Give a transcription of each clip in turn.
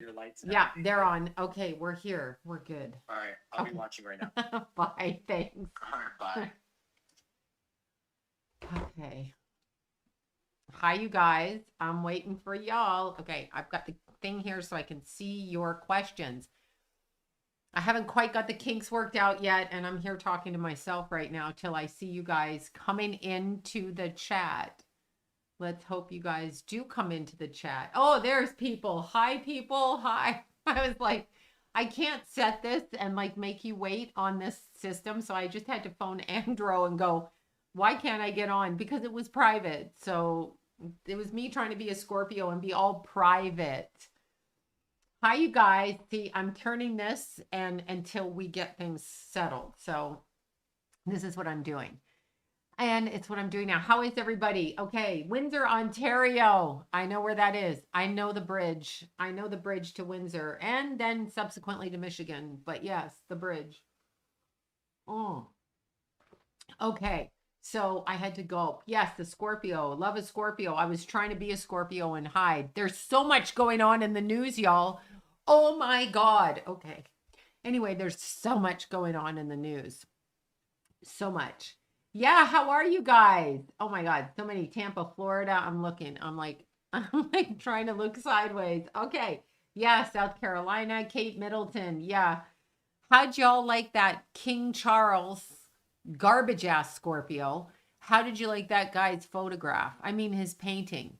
Your lights. Yeah, they're on. Okay, we're here. We're good. All right. I'll be watching right now. Bye. Thanks. All right. Bye. Okay. Hi, you guys. I'm waiting for y'all. Okay, I've got the thing here so I can see your questions. I haven't quite got the kinks worked out yet, and I'm here talking to myself right now till I see you guys coming into the chat. Let's hope you guys do come into the chat. Oh, there's people. Hi, people. Hi. I was like, I can't set this and like make you wait on this system. So I just had to phone Andro and go, why can't I get on? Because it was private. So it was me trying to be a Scorpio and be all private. Hi, you guys. See, I'm turning this and until we get things settled. So this is what I'm doing. And it's what I'm doing now. How is everybody? Okay, Windsor, Ontario. I know where that is. I know the bridge. I know the bridge to Windsor and then subsequently to Michigan. But yes, the bridge. Oh, okay. So I had to go. Yes, the Scorpio. Love a Scorpio. I was trying to be a Scorpio and hide. There's so much going on in the news, y'all. Oh my God. Okay. Anyway, there's so much going on in the news. So much. Yeah, how are you guys? Oh my God, so many. Tampa, Florida. I'm looking. I'm like, I'm like trying to look sideways. Okay. Yeah, South Carolina, Cape Middleton. Yeah. How'd y'all like that King Charles garbage ass Scorpio? How did you like that guy's photograph? I mean, his painting.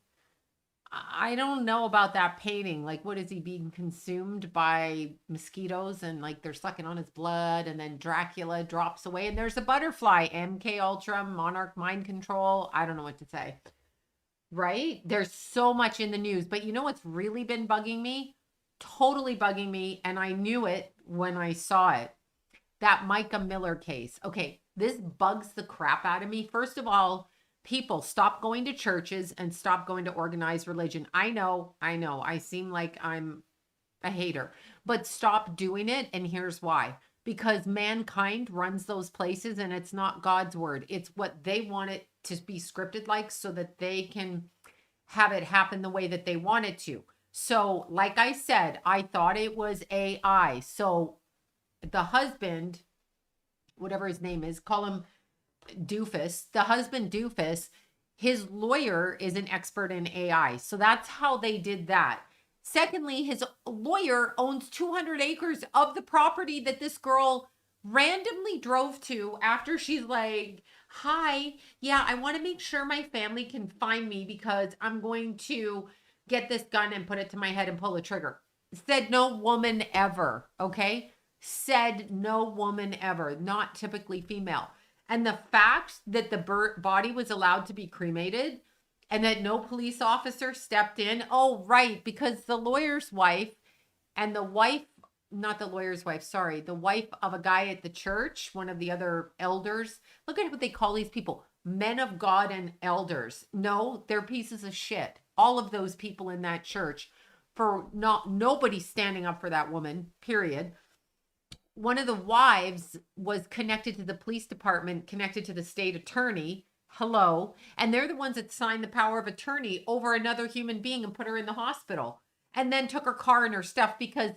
I don't know about that painting. Like, what is he being consumed by mosquitoes and like they're sucking on his blood and then Dracula drops away and there's a butterfly, MK Ultra, Monarch Mind Control. I don't know what to say. Right? There's so much in the news, but you know what's really been bugging me? Totally bugging me. And I knew it when I saw it. That Micah Miller case. Okay, this bugs the crap out of me. First of all, people stop going to churches and stop going to organized religion. I know. I seem like I'm a hater, but stop doing it. And here's why: because mankind runs those places and it's not God's word. It's what they want it to be scripted like so that they can have it happen the way that they want it to. So, like I said, I thought it was AI. So, the husband, whatever his name is, call him Doofus, the husband Doofus, his lawyer is an expert in AI. So that's how they did that. Secondly, his lawyer owns 200 acres of the property that this girl randomly drove to after she's like, hi, yeah, I want to make sure my family can find me because I'm going to get this gun and put it to my head and pull the trigger. Said no woman ever, okay? Said no woman ever, not typically female. And the fact that the body was allowed to be cremated and that no police officer stepped in. Oh, right. Because the lawyer's wife and the wife, not the lawyer's wife, sorry, the wife of a guy at the church, one of the other elders. Look at what they call these people: men of God and elders. No, they're pieces of shit. All of those people in that church for nobody standing up for that woman, period. One of the wives was connected to the police department, connected to the state attorney. Hello. And they're the ones that signed the power of attorney over another human being and put her in the hospital and then took her car and her stuff because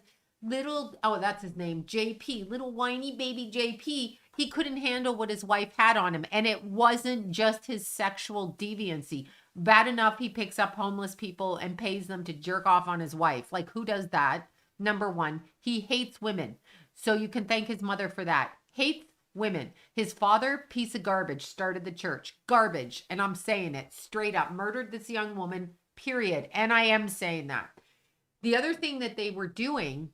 oh, that's his name, JP, little whiny baby JP, he couldn't handle what his wife had on him. And it wasn't just his sexual deviancy. Bad enough he picks up homeless people and pays them to jerk off on his wife. Like, who does that? Number one, he hates women. So you can thank his mother for that. Hates women. His father, piece of garbage, started the church. Garbage. And I'm saying it straight up. Murdered this young woman, period. And I am saying that. The other thing that they were doing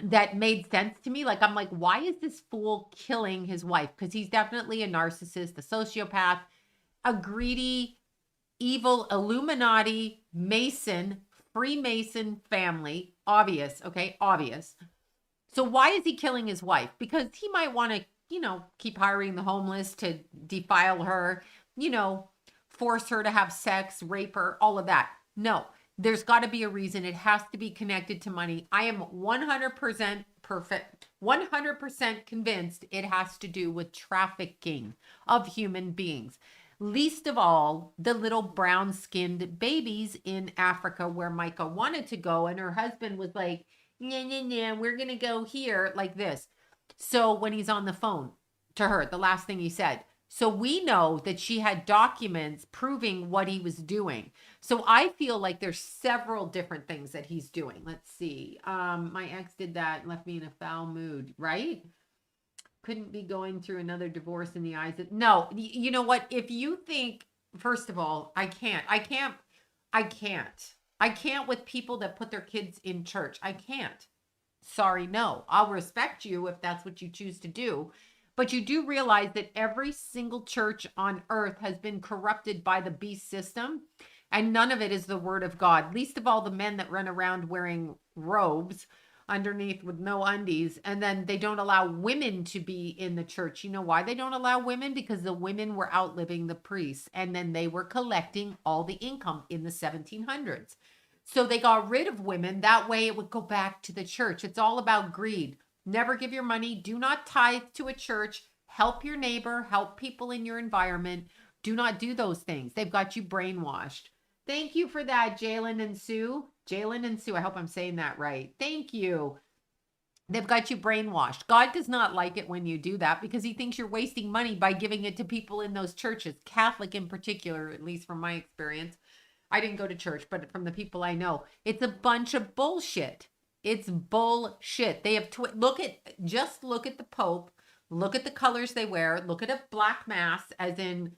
that made sense to me, like, I'm like, why is this fool killing his wife? Because he's definitely a narcissist, a sociopath, a greedy, evil Illuminati, Mason, Freemason family. Obvious. Okay. Obvious. So why is he killing his wife? Because he might want to, keep hiring the homeless to defile her, force her to have sex, rape her, all of that. No, there's got to be a reason. It has to be connected to money. I am 100% perfect, 100% convinced it has to do with trafficking of human beings. Least of all, the little brown-skinned babies in Africa where Micah wanted to go, and her husband was like, nah, nah, nah, we're going to go here like this. So when he's on the phone to her, the last thing he said, so we know that she had documents proving what he was doing. So I feel like there's several different things that he's doing. Let's see. My ex did that and left me in a foul mood, right? Couldn't be going through another divorce in the eyes of, no, you know what? If you think, first of all, I can't with people that put their kids in church. I can't. Sorry, no. I'll respect you if that's what you choose to do. But you do realize that every single church on earth has been corrupted by the beast system, and none of it is the word of God. Least of all the men that run around wearing robes underneath with no undies, and then they don't allow women to be in the church. You know why they don't allow women? Because the women were outliving the priests, and then they were collecting all the income in the 1700s. So they got rid of women. That way it would go back to the church. It's all about greed. Never give your money. Do not tithe to a church. Help your neighbor. Help people in your environment. Do not do those things. They've got you brainwashed. Thank you for that, Jalen and Sue. Jalen and Sue, I hope I'm saying that right. Thank you. They've got you brainwashed. God does not like it when you do that because he thinks you're wasting money by giving it to people in those churches, Catholic in particular, at least from my experience. I didn't go to church, but from the people I know, it's a bunch of bullshit. It's bullshit. They have look at the Pope, look at the colors they wear, look at a black mass, as in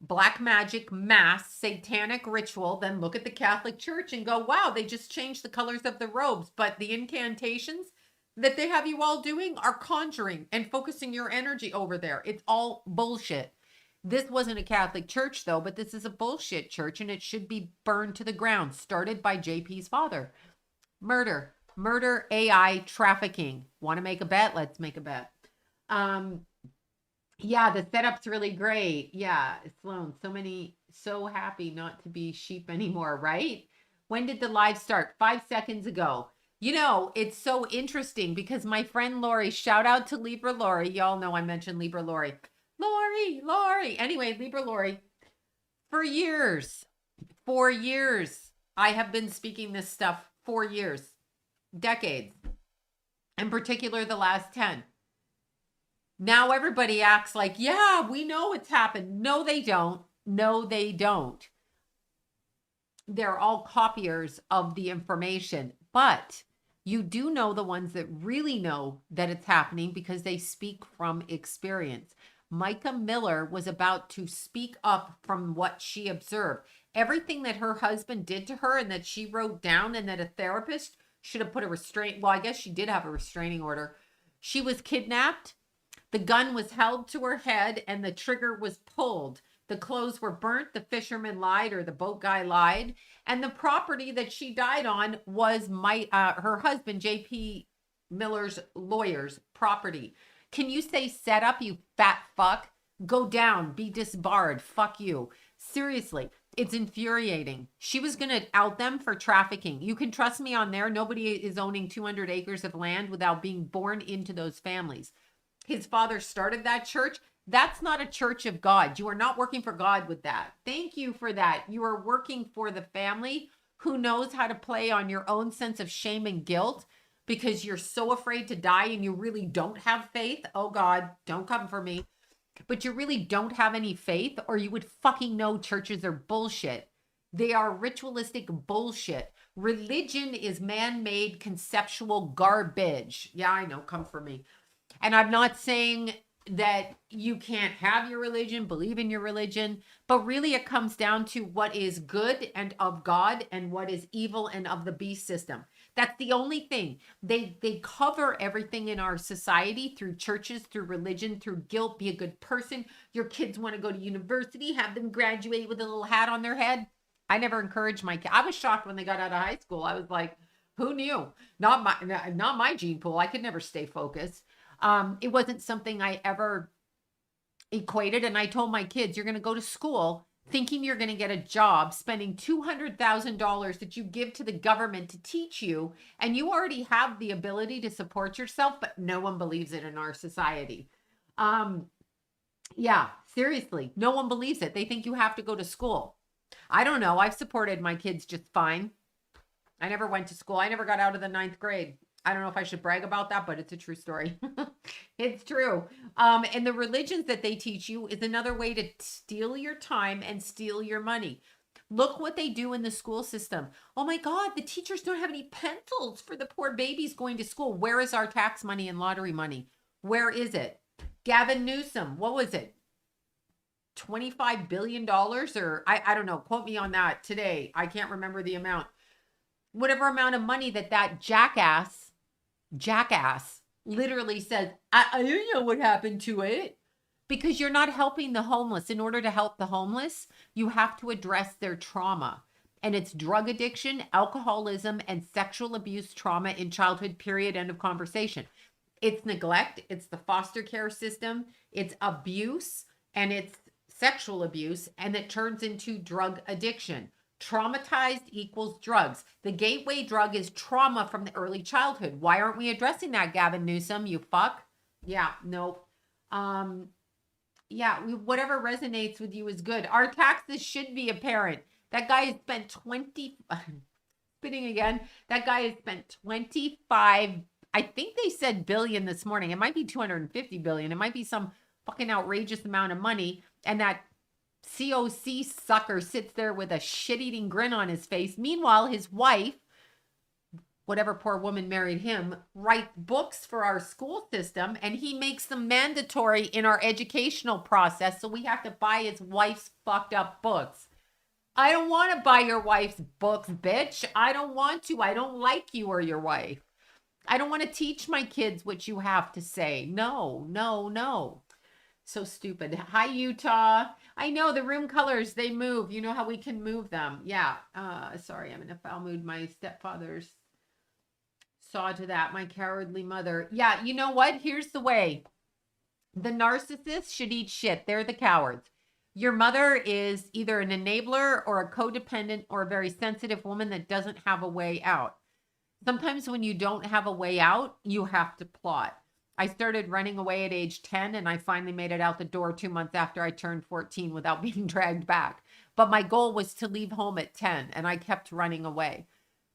black magic mass, satanic ritual, then look at the Catholic Church and go, wow, they just changed the colors of the robes, but the incantations that they have you all doing are conjuring and focusing your energy over there. It's all bullshit. This wasn't a Catholic church, though, but this is a bullshit church, and it should be burned to the ground, started by JP's father. Murder, AI, trafficking. Want to make a bet? Let's make a bet. Yeah, the setup's really great. Yeah, Sloan, so happy not to be sheep anymore, right? When did the live start? 5 seconds ago. You know, it's so interesting because my friend Lori, shout out to Libra Lori. Y'all know I mentioned Libra Lori. Lori. Anyway, Libra Lori, for years, I have been speaking this stuff for years, decades, in particular the last 10. Now everybody acts like, yeah, we know it's happened. No, they don't. They're all copiers of the information, but you do know the ones that really know that it's happening because they speak from experience. Micah Miller was about to speak up from what she observed. Everything that her husband did to her and that she wrote down and that a therapist should have put a restraint. Well, I guess she did have a restraining order. She was kidnapped. The gun was held to her head and the trigger was pulled. The clothes were burnt. The fisherman lied, or the boat guy lied. And the property that she died on was her husband, JP Miller's lawyer's property. Can you say set up, you fat fuck? Go down, be disbarred. Fuck you. Seriously, it's infuriating. She was going to out them for trafficking. You can trust me on there. Nobody is owning 200 acres of land without being born into those families. His father started that church. That's not a church of God. You are not working for God with that. Thank you for that. You are working for the family who knows how to play on your own sense of shame and guilt because you're so afraid to die and you really don't have faith. Oh God, don't come for me. But you really don't have any faith, or you would fucking know churches are bullshit. They are ritualistic bullshit. Religion is man-made conceptual garbage. Yeah, I know, come for me. And I'm not saying that you can't have your religion, believe in your religion, but really it comes down to what is good and of God and what is evil and of the beast system. That's the only thing. They cover everything in our society through churches, through religion, through guilt. Be a good person. Your kids want to go to university, have them graduate with a little hat on their head. I never encouraged my kids. I was shocked when they got out of high school. I was like, who knew? Not my gene pool. I could never stay focused. It wasn't something I ever equated. And I told my kids, you're going to go to school thinking you're going to get a job, spending $200,000 that you give to the government to teach you. And you already have the ability to support yourself, but no one believes it in our society. Yeah, seriously. No one believes it. They think you have to go to school. I don't know. I've supported my kids just fine. I never went to school. I never got out of the ninth grade. I don't know if I should brag about that, but it's a true story. It's true. And the religions that they teach you is another way to steal your time and steal your money. Look what they do in the school system. Oh my God, the teachers don't have any pencils for the poor babies going to school. Where is our tax money and lottery money? Where is it? Gavin Newsom, what was it? $25 billion or I don't know. Quote me on that today. I can't remember the amount. Whatever amount of money that jackass literally says, I don't know what happened to it. Because you're not helping the homeless. In order to help the homeless, you have to address their trauma. And it's drug addiction, alcoholism, and sexual abuse trauma in childhood, period, end of conversation. It's neglect, it's the foster care system, it's abuse, and it's sexual abuse, and it turns into drug addiction. Traumatized equals drugs. The gateway drug is trauma from the early childhood. Why aren't we addressing that, Gavin Newsom, you fuck? Yeah, nope. Yeah, whatever resonates with you is good. Our taxes should be apparent. That guy has spent 20, spitting again. That guy has spent 25, I think they said billion this morning. It might be 250 billion. It might be some fucking outrageous amount of money. And that COC sucker sits there with a shit-eating grin on his face. Meanwhile, his wife, whatever poor woman married him, writes books for our school system, and he makes them mandatory in our educational process. So we have to buy his wife's fucked up books. I don't want to buy your wife's books, bitch. I don't want to. I don't like you or your wife. I don't want to teach my kids what you have to say. No, no, no. So stupid. Hi, Utah. I know the room colors, they move. You know how we can move them. Yeah. Sorry, I'm in a foul mood. My stepfather's saw to that. My cowardly mother. Yeah, you know what? Here's the way. The narcissist should eat shit. They're the cowards. Your mother is either an enabler or a codependent or a very sensitive woman that doesn't have a way out. Sometimes when you don't have a way out, you have to plot. I started running away at age 10 and I finally made it out the door 2 months after I turned 14 without being dragged back. But my goal was to leave home at 10 and I kept running away.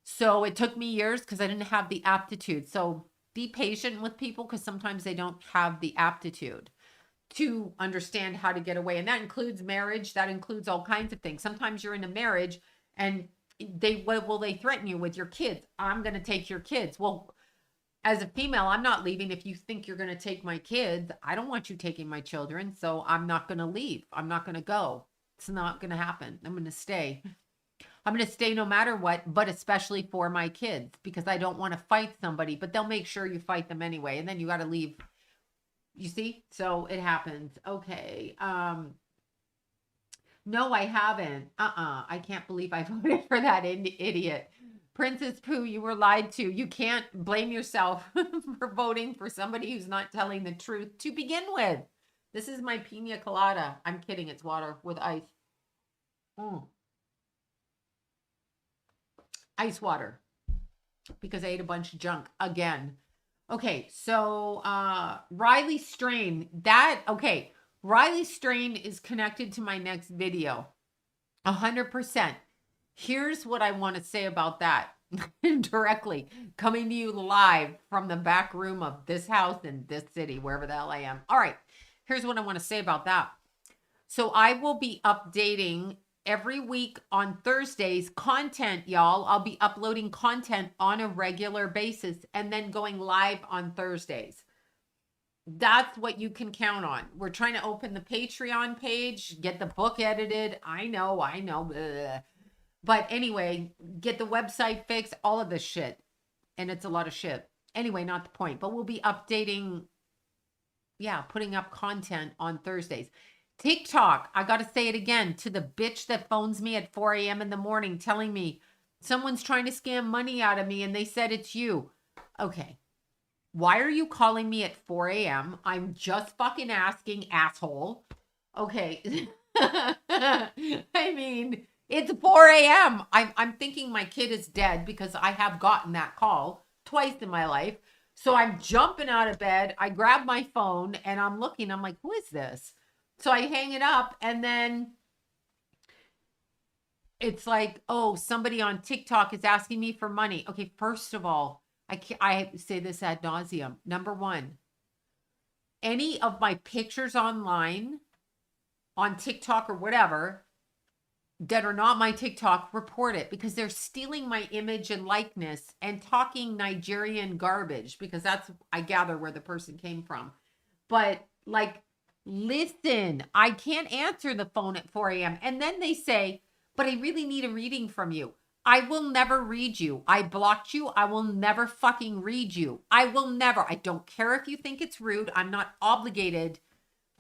So it took me years because I didn't have the aptitude. So be patient with people because sometimes they don't have the aptitude to understand how to get away. And that includes marriage. That includes all kinds of things. Sometimes you're in a marriage and they threaten you with your kids. I'm going to take your kids. Well, as a female, I'm not leaving if you think you're going to take my kids. I don't want you taking my children. So I'm not going to leave. I'm not going to go. It's not going to happen. I'm going to stay. I'm going to stay no matter what, but especially for my kids because I don't want to fight somebody, but they'll make sure you fight them anyway. And then you got to leave. You see? So it happens. Okay. No, I haven't. I can't believe I voted for that idiot. Princess Pooh, you were lied to. You can't blame yourself for voting for somebody who's not telling the truth to begin with. This is my pina colada. I'm kidding. It's water with ice. Ice water. Because I ate a bunch of junk again. Okay, so Riley Strain. Riley Strain is connected to my next video. 100%. Here's what I want to say about that. Directly coming to you live from the back room of this house in this city, wherever the hell I am. All right, here's what I want to say about that. So I will be updating every week on Thursdays content, y'all. I'll be uploading content on a regular basis and then going live on Thursdays. That's what you can count on. We're trying to open the Patreon page, get the book edited. I know. Bleh. But anyway, get the website fixed, all of this shit. And it's a lot of shit. Anyway, not the point. But we'll be updating, putting up content on Thursdays. TikTok, I got to say it again, to the bitch that phones me at 4 a.m. in the morning telling me someone's trying to scam money out of me and they said it's you. Okay. Why are you calling me at 4 a.m.? I'm just fucking asking, asshole. Okay. I mean, it's 4 a.m. I'm thinking my kid is dead because I have gotten that call twice in my life. So I'm jumping out of bed. I grab my phone and I'm looking. I'm like, who is this? So I hang it up, and then it's like, oh, somebody on TikTok is asking me for money. Okay, first of all, I say this ad nauseum. Number one, any of my pictures online, on TikTok or whatever, that are not my TikTok, report it, because they're stealing my image and likeness and talking Nigerian garbage, because that's, I gather, where the person came from. But like, listen, I can't answer the phone at 4 a.m. And then they say, but I really need a reading from you. I will never read you. I blocked you. I will never fucking read you. I will never. I don't care if you think it's rude. I'm not obligated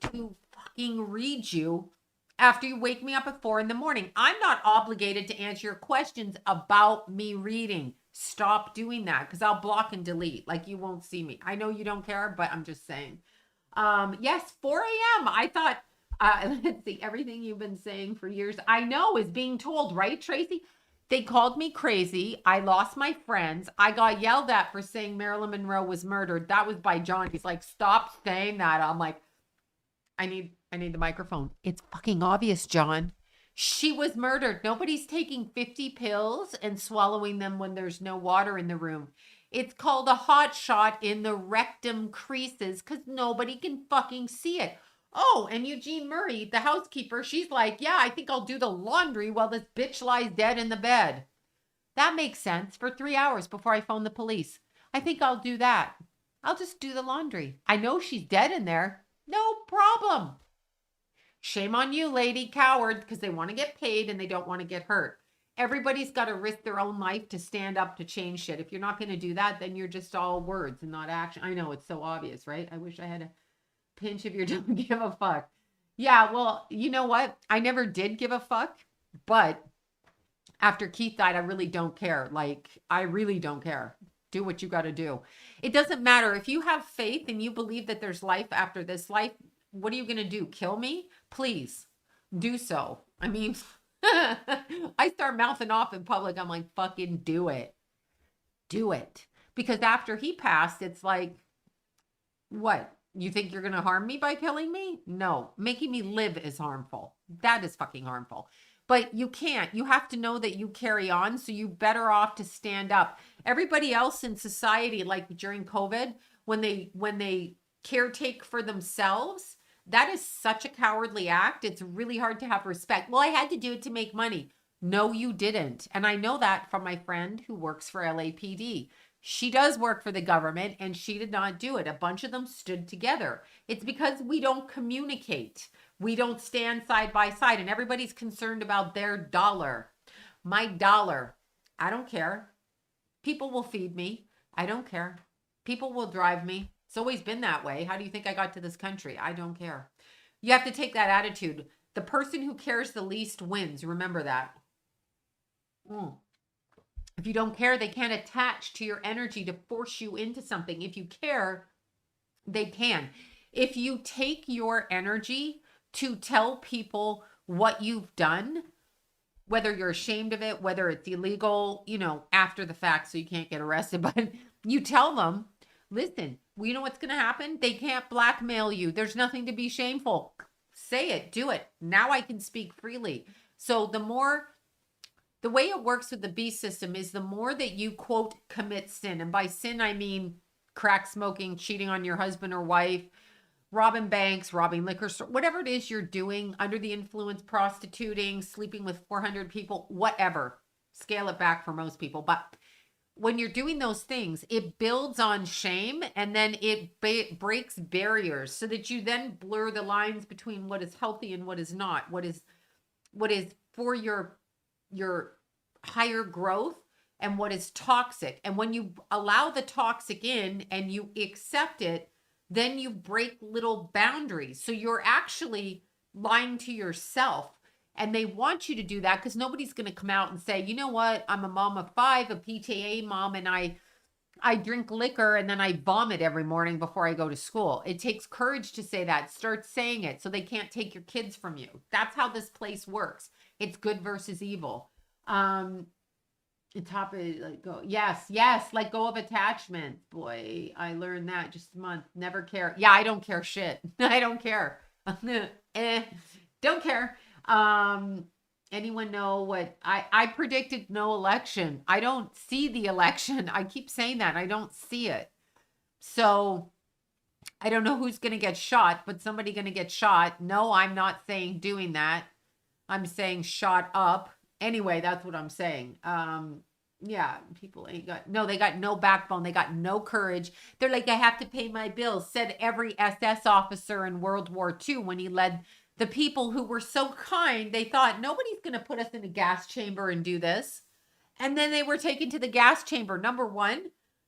to fucking read you after you wake me up at 4 a.m. I'm not obligated to answer your questions about me reading. Stop doing that, because I'll block and delete. Like, you won't see me. I know you don't care, but I'm just saying. Yes, 4 a.m. I thought, let's see, everything you've been saying for years, I know, is being told, right, Tracy? They called me crazy. I lost my friends. I got yelled at for saying Marilyn Monroe was murdered. That was by John. He's like, stop saying that. I'm like, I need the microphone. It's fucking obvious, John. She was murdered. Nobody's taking 50 pills and swallowing them when there's no water in the room. It's called a hot shot in the rectum creases because nobody can fucking see it. Oh, and Eugene Murray, the housekeeper, she's like, yeah, I think I'll do the laundry while this bitch lies dead in the bed. That makes sense. For 3 hours before I phone the police. I think I'll do that. I'll just do the laundry. I know she's dead in there. No problem. Shame on you, lady, coward, because they want to get paid and they don't want to get hurt. Everybody's got to risk their own life to stand up to change shit. If you're not going to do that, then you're just all words and not action. I know, it's so obvious, right? I wish I had a pinch of your don't give a fuck. Yeah, well, you know what? I never did give a fuck, but after Keith died, I really don't care. Like, I really don't care. Do what you got to do. It doesn't matter. If you have faith and you believe that there's life after this life, what are you going to do? Kill me? Please do so. I mean, I start mouthing off in public. I'm like, fucking do it. Do it. Because after he passed, it's like, what? You think you're going to harm me by killing me? No. Making me live is harmful. That is fucking harmful. But you can't. You have to know that you carry on. So you better off to stand up. Everybody else in society, like during COVID, when they caretake for themselves, that is such a cowardly act. It's really hard to have respect. Well, I had to do it to make money. No, you didn't. And I know that from my friend who works for LAPD. She does work for the government and she did not do it. A bunch of them stood together. It's because we don't communicate. We don't stand side by side, and everybody's concerned about their dollar. My dollar. I don't care. People will feed me. I don't care. People will drive me. It's always been that way. How do you think I got to this country? I don't care. You have to take that attitude. The person who cares the least wins. Remember that. If you don't care, they can't attach to your energy to force you into something. If you care, they can. If you take your energy to tell people what you've done, whether you're ashamed of it, whether it's illegal, after the fact so you can't get arrested, but you tell them, listen, you know what's going to happen? They can't blackmail you. There's nothing to be shameful. Say it, do it. Now I can speak freely. So the way it works with the beast system is the more that you, quote, commit sin. And by sin, I mean crack smoking, cheating on your husband or wife, robbing banks, robbing liquor store, whatever it is you're doing, under the influence, prostituting, sleeping with 400 people, whatever. Scale it back for most people. But when you're doing those things, it builds on shame, and then it breaks barriers so that you then blur the lines between what is healthy and what is not, what is for your higher growth and what is toxic. And when you allow the toxic in and you accept it, then you break little boundaries. So you're actually lying to yourself. And they want you to do that because nobody's going to come out and say, you know what, I'm a mom of 5, a PTA mom, and I drink liquor and then I vomit every morning before I go to school. It takes courage to say that. Start saying it so they can't take your kids from you. That's how this place works. It's good versus evil. The top is like go. Yes, let go of attachment. Boy, I learned that just a month. Never care. Yeah, I don't care shit. I don't care. Don't care. Anyone know what I predicted? No election. I don't see the election. I keep saying that. I don't see it. So I don't know who's going to get shot, but somebody going to get shot. No, I'm not saying doing that. I'm saying shot up. Anyway, that's what I'm saying. Yeah, people ain't they got no backbone. They got no courage. They're like, I have to pay my bills, said every SS officer in World War II when he led the people who were so kind. They thought nobody's going to put us in a gas chamber and do this. And then they were taken to the gas chamber. Number one,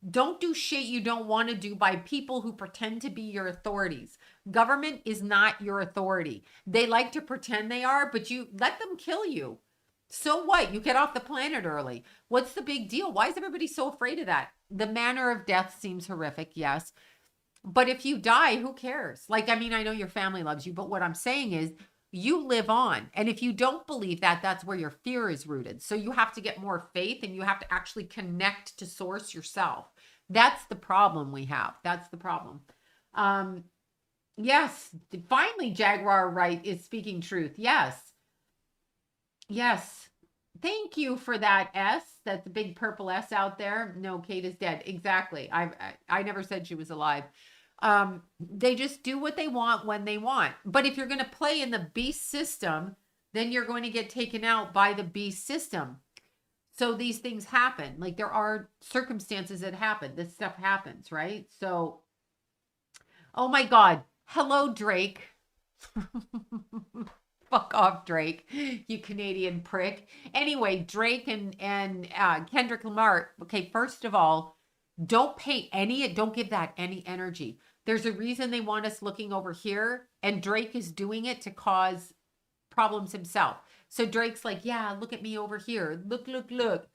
don't do shit you don't want to do by people who pretend to be your authorities. Government is not your authority. They like to pretend they are, but you let them kill you. So what? You get off the planet early. What's the big deal? Why is everybody so afraid of that? The manner of death seems horrific, yes. But if you die, who cares? Like, I mean, I know your family loves you, but what I'm saying is you live on. And if you don't believe that, that's where your fear is rooted. So you have to get more faith and you have to actually connect to source yourself. That's the problem we have. That's the problem. Yes, finally, Jaguar Wright is speaking truth. Yes. Yes. Thank you for that S. That's a big purple S out there. No, Kate is dead. Exactly. I never said she was alive. They just do what they want when they want. But if you're going to play in the beast system, then you're going to get taken out by the beast system. So these things happen. Like there are circumstances that happen. This stuff happens, right? So, oh my God. Hello, Drake. Fuck off, Drake, you Canadian prick. Anyway, Drake and Kendrick Lamar. Okay, first of all, don't give that any energy. There's a reason they want us looking over here, and Drake is doing it to cause problems himself. So Drake's like, yeah, look at me over here. Look.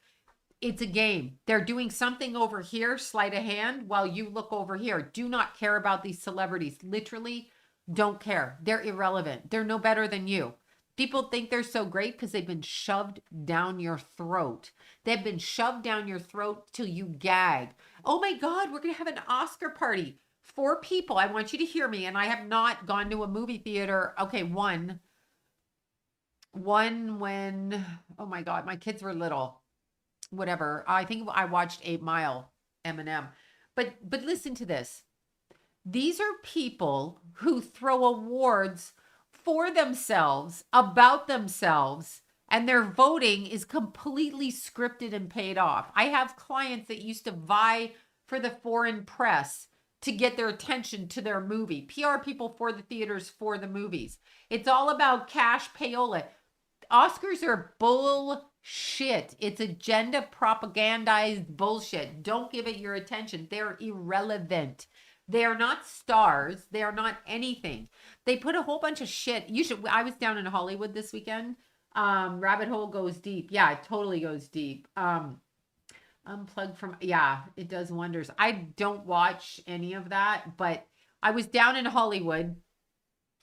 It's a game. They're doing something over here, sleight of hand, while you look over here. Do not care about these celebrities. Literally, don't care. They're irrelevant. They're no better than you. People think they're so great because they've been shoved down your throat. They've been shoved down your throat till you gag. Oh my God, we're going to have an Oscar party. 4 people. I want you to hear me. And I have not gone to a movie theater. Okay, one when, oh my God, my kids were little. Whatever. I think I watched 8 Mile, Eminem. But listen to this. These are people who throw awards for themselves, about themselves, and their voting is completely scripted and paid off. I have clients that used to vie for the foreign press to get their attention to their movie. PR people for the theaters, for the movies. It's all about cash payola. Oscars are bullshit. It's agenda propagandized bullshit. Don't give it your attention. They're irrelevant. They are not stars. They are not anything. They put a whole bunch of shit. I was down in Hollywood this weekend. Rabbit hole goes deep. Yeah, it totally goes deep. Unplugged from, yeah, it does wonders. I don't watch any of that, but I was down in Hollywood.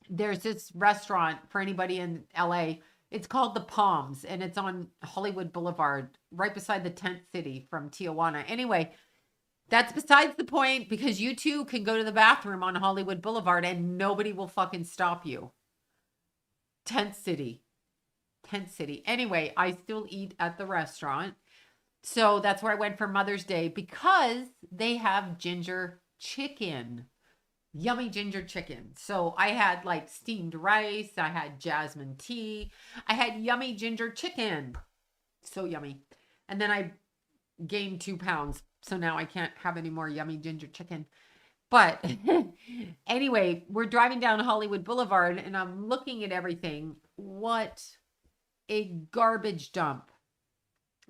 There's this restaurant for anybody in LA. It's called The Palms, and it's on Hollywood Boulevard, right beside the tent city from Tijuana. Anyway, that's besides the point, because you too can go to the bathroom on Hollywood Boulevard and nobody will fucking stop you. Tent city. Anyway, I still eat at the restaurant. So that's where I went for Mother's Day, because they have ginger chicken. Yummy ginger chicken. So I had like steamed rice. I had jasmine tea. I had yummy ginger chicken. So yummy. And then I gained 2 pounds. So now I can't have any more yummy ginger chicken. But anyway, we're driving down Hollywood Boulevard and I'm looking at everything. What a garbage dump.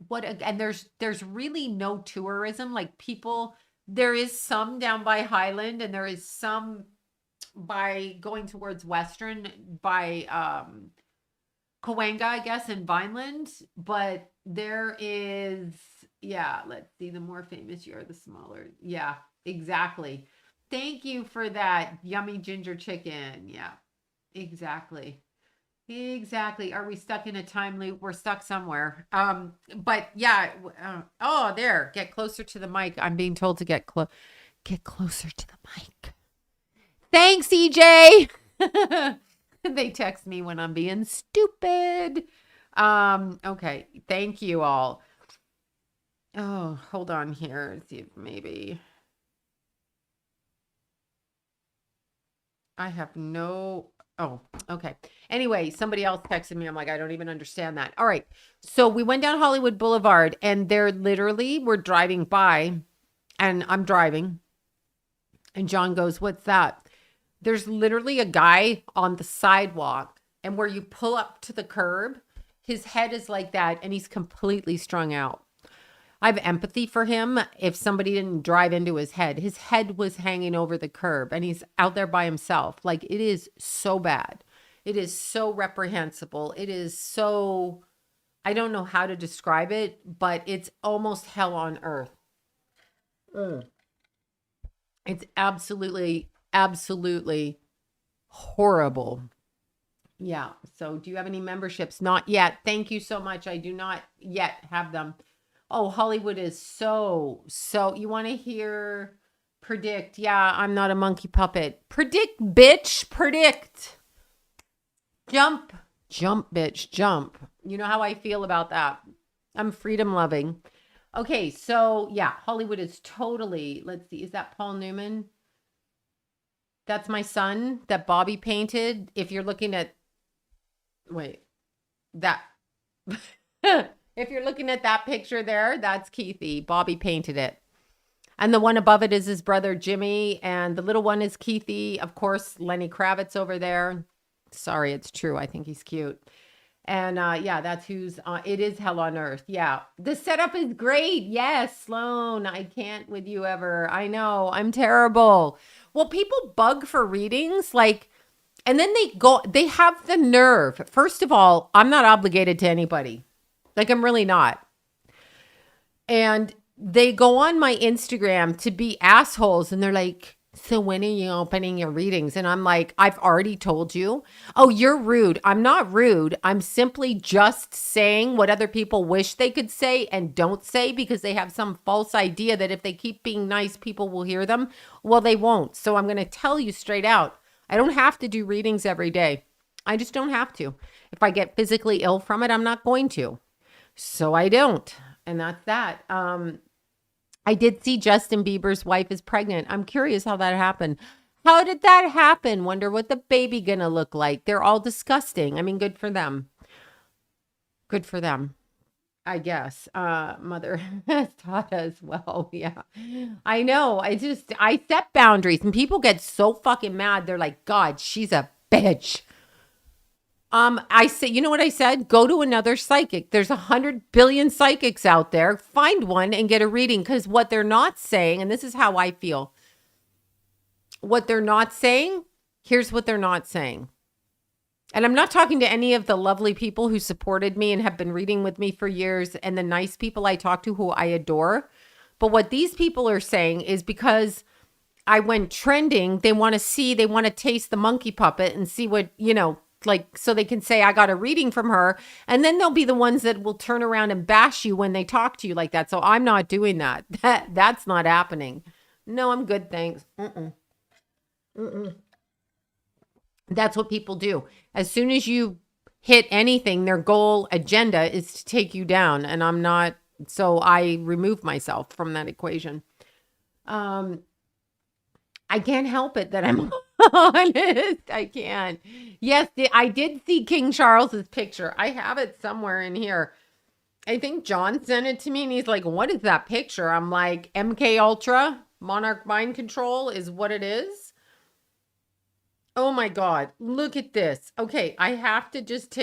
And there's really no tourism. Like people, there is some down by Highland and there is some by going towards Western by Cahuenga, I guess, in Vineland. But there is, yeah, let's see, the more famous you are, the smaller. Yeah, exactly. Thank you for that yummy ginger chicken. Yeah, exactly. Are we stuck in a time loop? We're stuck somewhere. But yeah. Oh, there. Get closer to the mic. I'm being told to get closer to the mic. Thanks, EJ. They text me when I'm being stupid. Okay. Thank you all. Oh, hold on here. Let's see if maybe I have no. Oh, okay. Anyway, somebody else texted me. I'm like, I don't even understand that. All right. So we went down Hollywood Boulevard and they're literally, we're driving by and I'm driving. And John goes, "What's that?" There's literally a guy on the sidewalk. And where you pull up to the curb, his head is like that. And he's completely strung out. I have empathy for him if somebody didn't drive into his head. His head was hanging over the curb and he's out there by himself. Like, it is so bad. It is so reprehensible. It is so, I don't know how to describe it, but it's almost hell on earth. It's absolutely, absolutely horrible. Yeah. So do you have any memberships? Not yet. Thank you so much. I do not yet have them. Oh, Hollywood is so, you want to hear predict? Yeah, I'm not a monkey puppet. Predict, bitch, predict. Jump, bitch, jump. You know how I feel about that. I'm freedom loving. Okay, so yeah, Hollywood is totally, let's see, is that Paul Newman? That's my son that Bobby painted. If you're looking at, wait, that. If you're looking at that picture there, that's Keithy. Bobby painted it. And the one above it is his brother, Jimmy. And the little one is Keithy. Of course, Lenny Kravitz over there. Sorry, it's true. I think he's cute. And yeah, that's who's, it is hell on earth. Yeah. The setup is great. Yes, Sloan, I can't with you ever. I know, I'm terrible. Well, people bug for readings, like, and then they have the nerve. First of all, I'm not obligated to anybody. Like, I'm really not. And they go on my Instagram to be assholes. And they're like, "So when are you opening your readings?" And I'm like, "I've already told you." "Oh, you're rude." I'm not rude. I'm simply just saying what other people wish they could say and don't say because they have some false idea that if they keep being nice, people will hear them. Well, they won't. So I'm going to tell you straight out. I don't have to do readings every day. I just don't have to. If I get physically ill from it, I'm not going to. So I don't. And that's that. I did see Justin Bieber's wife is pregnant. I'm curious how that happened. How did that happen? Wonder what the baby gonna look like. They're all disgusting. I mean, good for them. Good for them, I guess. Mother has taught us well. Yeah, I know. I set boundaries and people get so fucking mad. They're like, "God, she's a bitch." I say, you know what I said? Go to another psychic. There's 100 billion psychics out there. Find one and get a reading. Because what they're not saying, and this is how I feel. What they're not saying, here's what they're not saying. And I'm not talking to any of the lovely people who supported me and have been reading with me for years and the nice people I talk to who I adore. But what these people are saying is because I went trending, they want to taste the monkey puppet and see what, like, so they can say, "I got a reading from her." And then they'll be the ones that will turn around and bash you when they talk to you like that. So I'm not doing that. That's not happening. No, I'm good. Thanks. That's what people do. As soon as you hit anything, their goal agenda is to take you down. And I'm not. So I remove myself from that equation. I can't help it that I'm honest. I can't. Yes, I did see King Charles's picture. I have it somewhere in here. I think John sent it to me and he's like, "What is that picture?" I'm like, "MK Ultra, Monarch Mind Control is what it is." Oh my God. Look at this. Okay. I have to just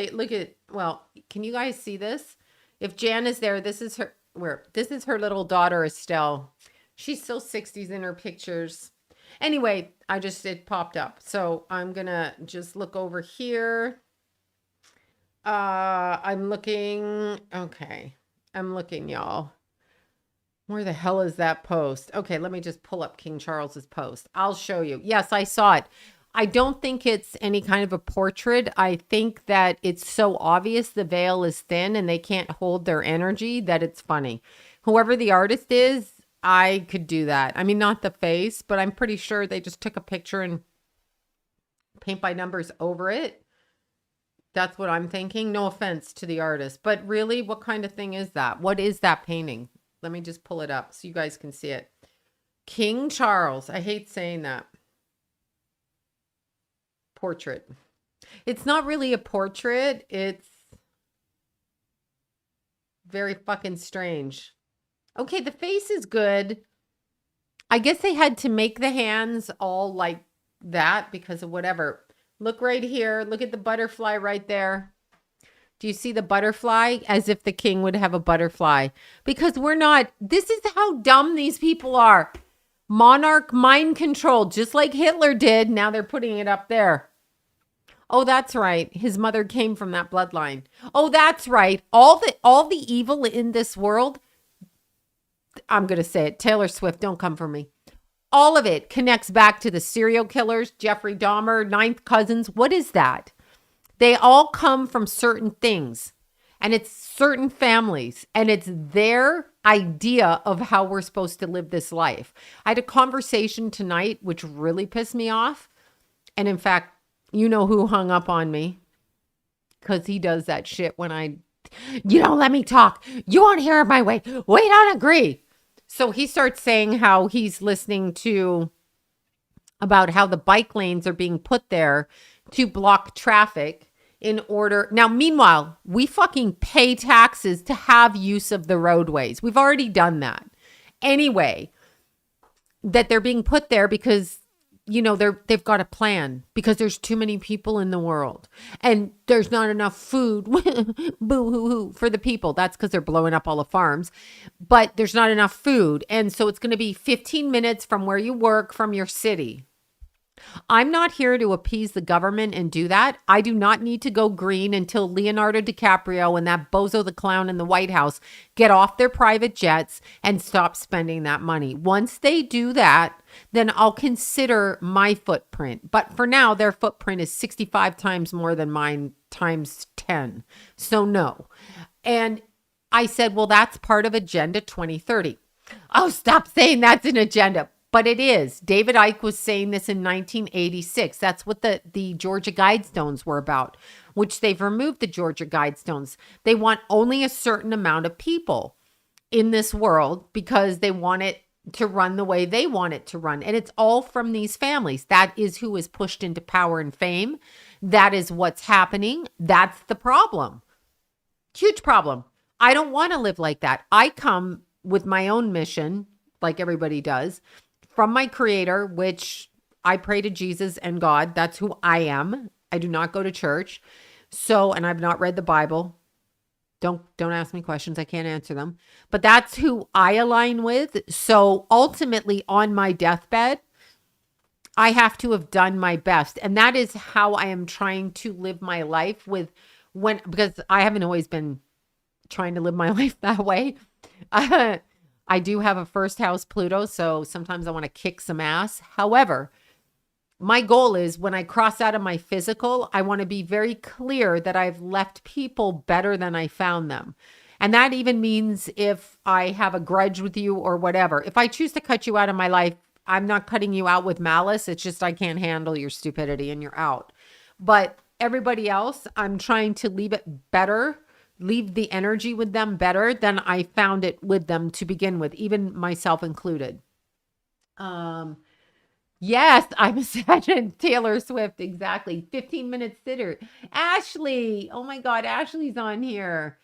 well, can you guys see this? If Jan is there, this is her little daughter, Estelle. She's still 60s in her pictures. Anyway, it popped up. So I'm going to just look over here. I'm looking, y'all. Where the hell is that post? Okay, let me just pull up King Charles's post. I'll show you. Yes, I saw it. I don't think it's any kind of a portrait. I think that it's so obvious the veil is thin and they can't hold their energy that it's funny. Whoever the artist is, I could do that. I mean, not the face, but I'm pretty sure they just took a picture and paint by numbers over it. That's what I'm thinking. No offense to the artist, but really, what kind of thing is that? What is that painting? Let me just pull it up so you guys can see it. King Charles. I hate saying that. Portrait. It's not really a portrait. It's very fucking strange. Okay, the face is good. I guess they had to make the hands all like that because of whatever. Look right here. Look at the butterfly right there. Do you see the butterfly? As if the king would have a butterfly. Because we're not. This is how dumb these people are. Monarch mind control, just like Hitler did. Now they're putting it up there. Oh, that's right. His mother came from that bloodline. Oh, that's right. All the evil in this world, I'm going to say it. Taylor Swift, don't come for me. All of it connects back to the serial killers, Jeffrey Dahmer, ninth cousins. What is that? They all come from certain things, and it's certain families, and it's their idea of how we're supposed to live this life. I had a conversation tonight, which really pissed me off. And in fact, you know who hung up on me, because he does that shit when you don't let me talk. You won't hear my way. We don't agree. So he starts saying how he's listening to about how the bike lanes are being put there to block traffic in order. Now, meanwhile, we fucking pay taxes to have use of the roadways. We've already done that. Anyway, that they're being put there because they've got a plan because there's too many people in the world and there's not enough food boo-hoo-hoo for the people. That's because they're blowing up all the farms, but there's not enough food. And so it's going to be 15 minutes from where you work from your city. I'm not here to appease the government and do that. I do not need to go green until Leonardo DiCaprio and that bozo the clown in the White House get off their private jets and stop spending that money. Once they do that, then I'll consider my footprint. But for now, their footprint is 65 times more than mine times 10. So no. And I said, well, that's part of Agenda 2030. Oh, stop saying that's an agenda. But it is. David Icke was saying this in 1986. That's what the Georgia Guidestones were about, which they've removed the Georgia Guidestones. They want only a certain amount of people in this world because they want it to run the way they want it to run. And it's all from these families. That is who is pushed into power and fame. That is what's happening. That's the problem. Huge problem. I don't want to live like that. I come with my own mission, like everybody does, from my creator, which I pray to Jesus and God. That's who I am. I do not go to church. So, and I've not read the Bible. Don't ask me questions. I can't answer them. But that's who I align with. So ultimately on my deathbed, I have to have done my best. And that is how I am trying to live my life because I haven't always been trying to live my life that way. I do have a first house Pluto, so sometimes I want to kick some ass. However, my goal is when I cross out of my physical, I want to be very clear that I've left people better than I found them. And that even means if I have a grudge with you or whatever. If I choose to cut you out of my life, I'm not cutting you out with malice. It's just I can't handle your stupidity and you're out. But everybody else, I'm trying to leave it better. Leave the energy with them better than I found it with them to begin with, even myself included. Yes, I'm a sad Taylor Swift. Exactly. 15-minute sitter. Ashley. Oh my God. Ashley's on here.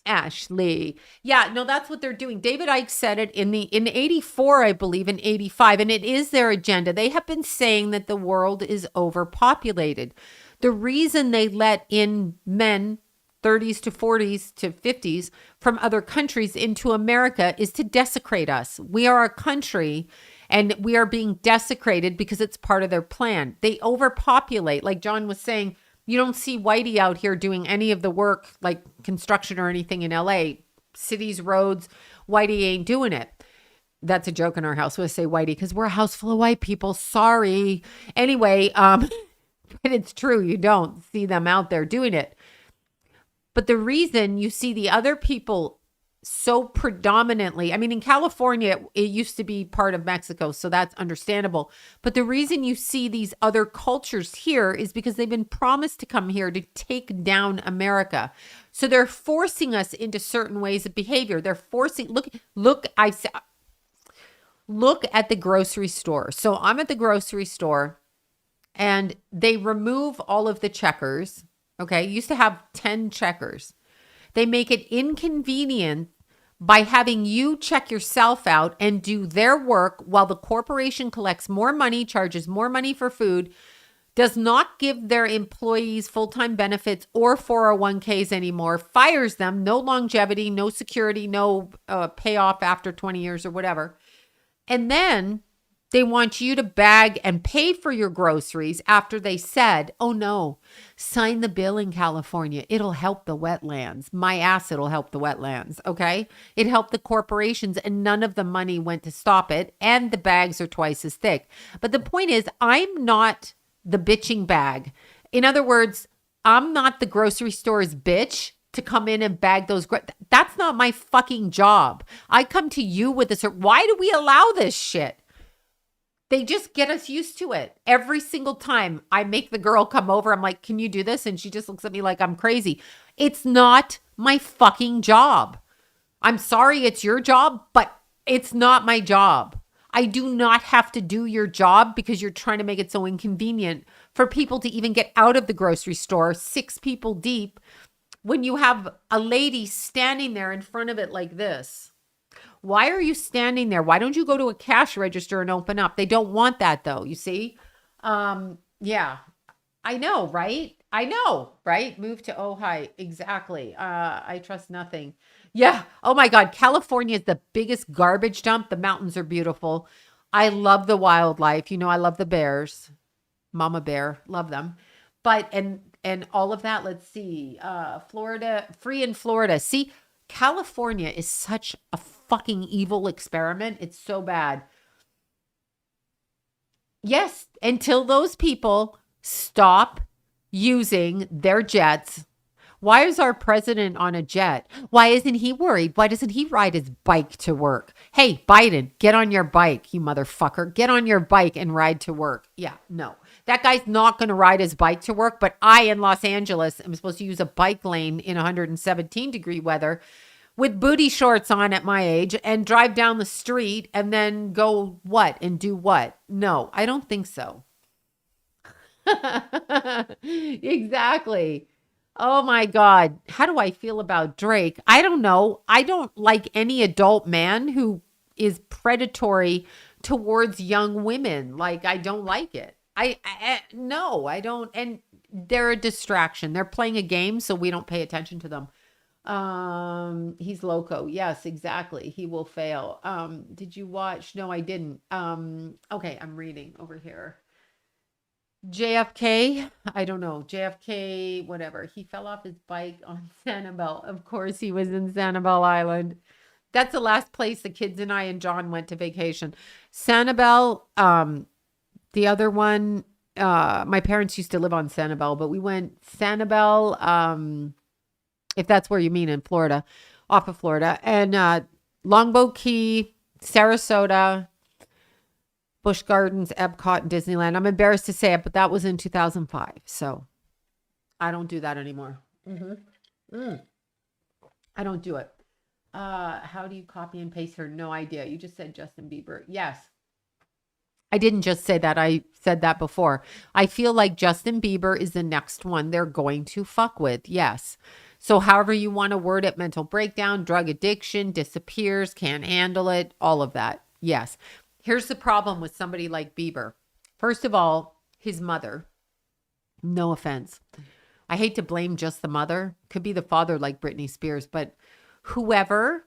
Ashley. Yeah, no, that's what they're doing. David Icke said it in 84, I believe, in 85, and it is their agenda. They have been saying that the world is overpopulated. The reason they let in men 30s to 40s to 50s from other countries into America is to desecrate us. We are a country and we are being desecrated because it's part of their plan. They overpopulate. Like John was saying, you don't see Whitey out here doing any of the work like construction or anything in LA. Cities, roads, Whitey ain't doing it. That's a joke in our house. We say Whitey because we're a house full of white people. Sorry. Anyway, but it's true. You don't see them out there doing it. But the reason you see the other people so predominantly, I mean, in California, it used to be part of Mexico, so that's understandable. But the reason you see these other cultures here is because they've been promised to come here to take down America. So they're forcing us into certain ways of behavior. They're forcing, look at the grocery store. So I'm at the grocery store and they remove all of the checkers. Okay. Used to have 10 checkers. They make it inconvenient by having you check yourself out and do their work while the corporation collects more money, charges more money for food, does not give their employees full-time benefits or 401ks anymore, fires them, no longevity, no security, no payoff after 20 years or whatever. And then they want you to bag and pay for your groceries after they said, oh no, sign the bill in California. It'll help the wetlands. My ass, it'll help the wetlands. Okay. It helped the corporations and none of the money went to stop it. And the bags are twice as thick. But the point is, I'm not the bitching bag. In other words, I'm not the grocery store's bitch to come in and bag those. That's not my fucking job. I come to you with this. Why do we allow this shit? They just get us used to it. Every single time I make the girl come over, I'm like, can you do this? And she just looks at me like I'm crazy. It's not my fucking job. I'm sorry it's your job, but it's not my job. I do not have to do your job because you're trying to make it so inconvenient for people to even get out of the grocery store, 6 people deep, when you have a lady standing there in front of it like this. Why are you standing there? Why don't you go to a cash register and open up? They don't want that though, you see? Yeah, I know, right? I know, right? Move to Ojai. Exactly. I trust nothing. Yeah. Oh my God. California is the biggest garbage dump. The mountains are beautiful. I love the wildlife. You know, I love the bears. Mama bear. Love them. But, and all of that, let's see. Florida, free in Florida. See, California is such a fucking evil experiment. It's so bad. Yes, until those people stop using their jets. Why is our president on a jet? Why isn't he worried? Why doesn't he ride his bike to work? Hey, Biden, get on your bike, you motherfucker. Get on your bike and ride to work. Yeah, no. That guy's not going to ride his bike to work, but I in Los Angeles am supposed to use a bike lane in 117-degree weather with booty shorts on at my age and drive down the street and then go what and do what? No, I don't think so. Exactly. Oh my God. How do I feel about Drake? I don't know. I don't like any adult man who is predatory towards young women. Like, I don't like it. No, I don't. And they're a distraction. They're playing a game, so we don't pay attention to them. He's loco. Yes, exactly. He will fail. Did you watch? No, I didn't. Okay, I'm reading over here. JFK, I don't know. JFK, whatever. He fell off his bike on Sanibel. Of course, he was in Sanibel Island. That's the last place the kids and I and John went to vacation. Sanibel, the other one, my parents used to live on Sanibel, but we went Sanibel, if that's where you mean in Florida, off of Florida, and Longboat Key, Sarasota, Busch Gardens, Epcot, and Disneyland. I'm embarrassed to say it, but that was in 2005. So I don't do that anymore. I don't do it. How do you copy and paste her? No idea. You just said Justin Bieber. Yes. I didn't just say that. I said that before. I feel like Justin Bieber is the next one they're going to fuck with. Yes. So however you want to word it, mental breakdown, drug addiction, disappears, can't handle it, all of that. Yes. Here's the problem with somebody like Bieber. First of all, his mother, no offense. I hate to blame just the mother. Could be the father like Britney Spears, but whoever,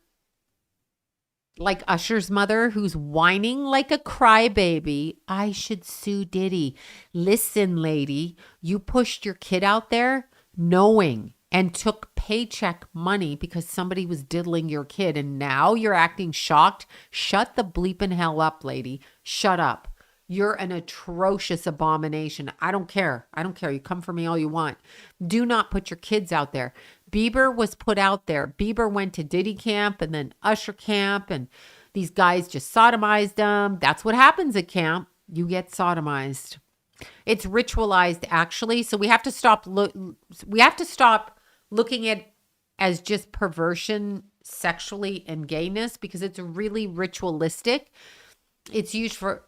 like Usher's mother, who's whining like a crybaby, I should sue Diddy. Listen, lady, you pushed your kid out there knowing and took paycheck money because somebody was diddling your kid, and now you're acting shocked. Shut the bleeping hell up, lady. Shut up. You're an atrocious abomination. I don't care. I don't care. You come for me all you want. Do not put your kids out there. Bieber was put out there. Bieber went to Diddy camp and then Usher camp, and these guys just sodomized him. That's what happens at camp. You get sodomized. It's ritualized, actually. So we have to stop looking at as just perversion sexually and gayness, because it's really ritualistic. It's used for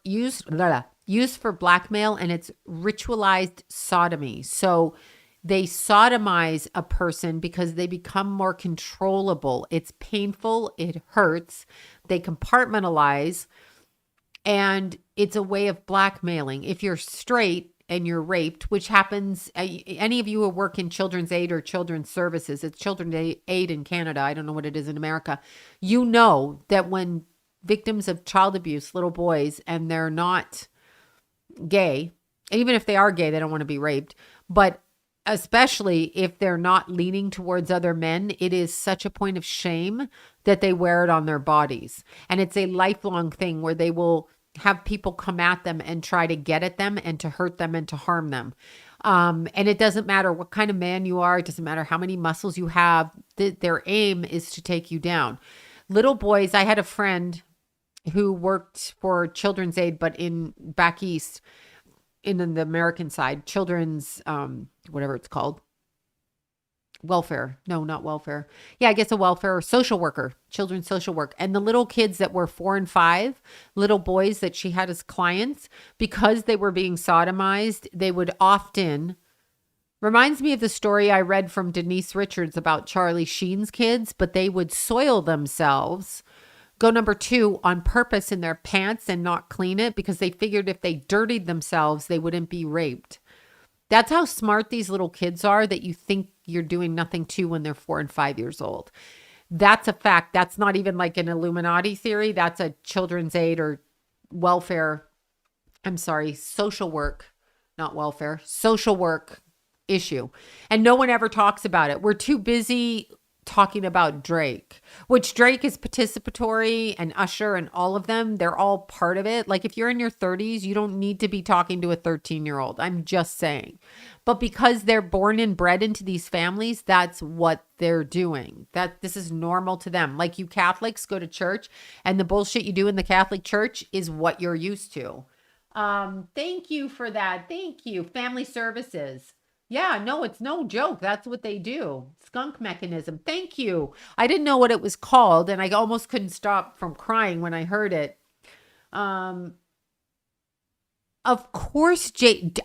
blackmail, and it's ritualized sodomy. So they sodomize a person because they become more controllable. It's painful. It hurts. They compartmentalize, and it's a way of blackmailing. If you're straight and you're raped, which happens, any of you who work in children's aid or children's services, it's children's aid in Canada. I don't know what it is in America. You know that when victims of child abuse, little boys, and they're not gay, even if they are gay, they don't want to be raped, but especially if they're not leaning towards other men, it is such a point of shame that they wear it on their bodies. And it's a lifelong thing where they will have people come at them and try to get at them and to hurt them and to harm them. And it doesn't matter what kind of man you are. It doesn't matter how many muscles you have. Their aim is to take you down. Little boys, I had a friend who worked for Children's Aid, but back east, in the American side, children's, whatever it's called, welfare. No, not welfare. Yeah, I guess a welfare or social worker, children's social work. And the little kids that were 4 and 5, little boys that she had as clients, because they were being sodomized, they would often, reminds me of the story I read from Denise Richards about Charlie Sheen's kids, but they would soil themselves, go number 2 on purpose in their pants and not clean it, because they figured if they dirtied themselves, they wouldn't be raped. That's how smart these little kids are that you think you're doing nothing to when they're 4 and 5 years old. That's a fact. That's not even like an Illuminati theory. That's a children's aid or welfare. I'm sorry, social work, not welfare, social work issue. And no one ever talks about it. We're too busy talking about Drake, which Drake is participatory, and Usher and all of them, they're all part of it. Like if you're in your 30s, you don't need to be talking to a 13-year-old. I'm just saying. But because they're born and bred into these families, that's what they're doing. This is normal to them. Like you Catholics go to church, and the bullshit you do in the Catholic Church is what you're used to. Thank you for that. Thank you. Family services. Yeah, no, it's no joke. That's what they do. Skunk mechanism. Thank you. I didn't know what it was called, and I almost couldn't stop from crying when I heard it. Of course,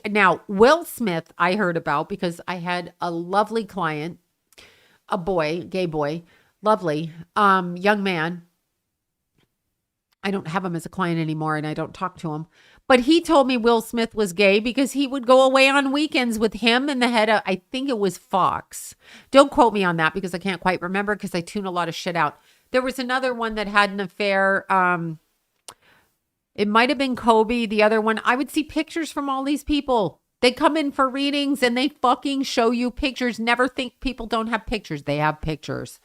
now, Will Smith I heard about because I had a lovely client, a boy, gay boy, lovely, young man. I don't have him as a client anymore, and I don't talk to him. But he told me Will Smith was gay because he would go away on weekends with him and the head of, I think it was Fox. Don't quote me on that because I can't quite remember because I tune a lot of shit out. There was another one that had an affair. It might have been Kobe. The other one, I would see pictures from all these people. They come in for readings and they fucking show you pictures. Never think people don't have pictures. They have pictures.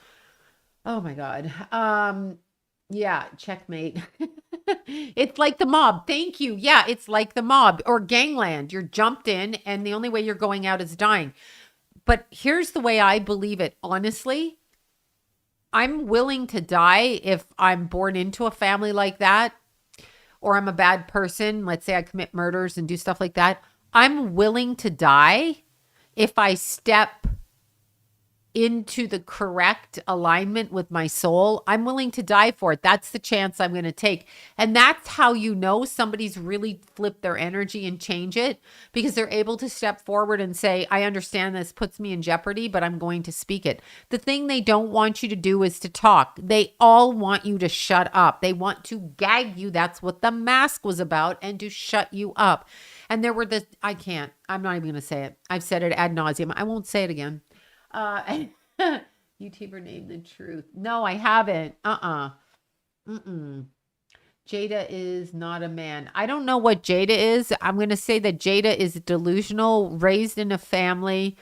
Oh my God. Yeah, checkmate. It's like the mob. Thank you. Yeah, it's like the mob or gangland. You're jumped in and the only way you're going out is dying. But here's the way I believe it. Honestly, I'm willing to die if I'm born into a family like that, or I'm a bad person. Let's say I commit murders and do stuff like that. I'm willing to die if I step into the correct alignment with my soul. I'm willing to die for it. That's the chance I'm going to take. And that's how you know somebody's really flipped their energy and change it, because they're able to step forward and say, I understand this puts me in jeopardy, but I'm going to speak it. The thing they don't want you to do is to talk. They all want you to shut up. They want to gag you. That's what the mask was about, and to shut you up. And there were I'm not even going to say it. I've said it ad nauseum. I won't say it again. YouTuber named the truth. No, I haven't. Jada is not a man. I don't know what Jada is. I'm going to say that Jada is delusional, raised in a family,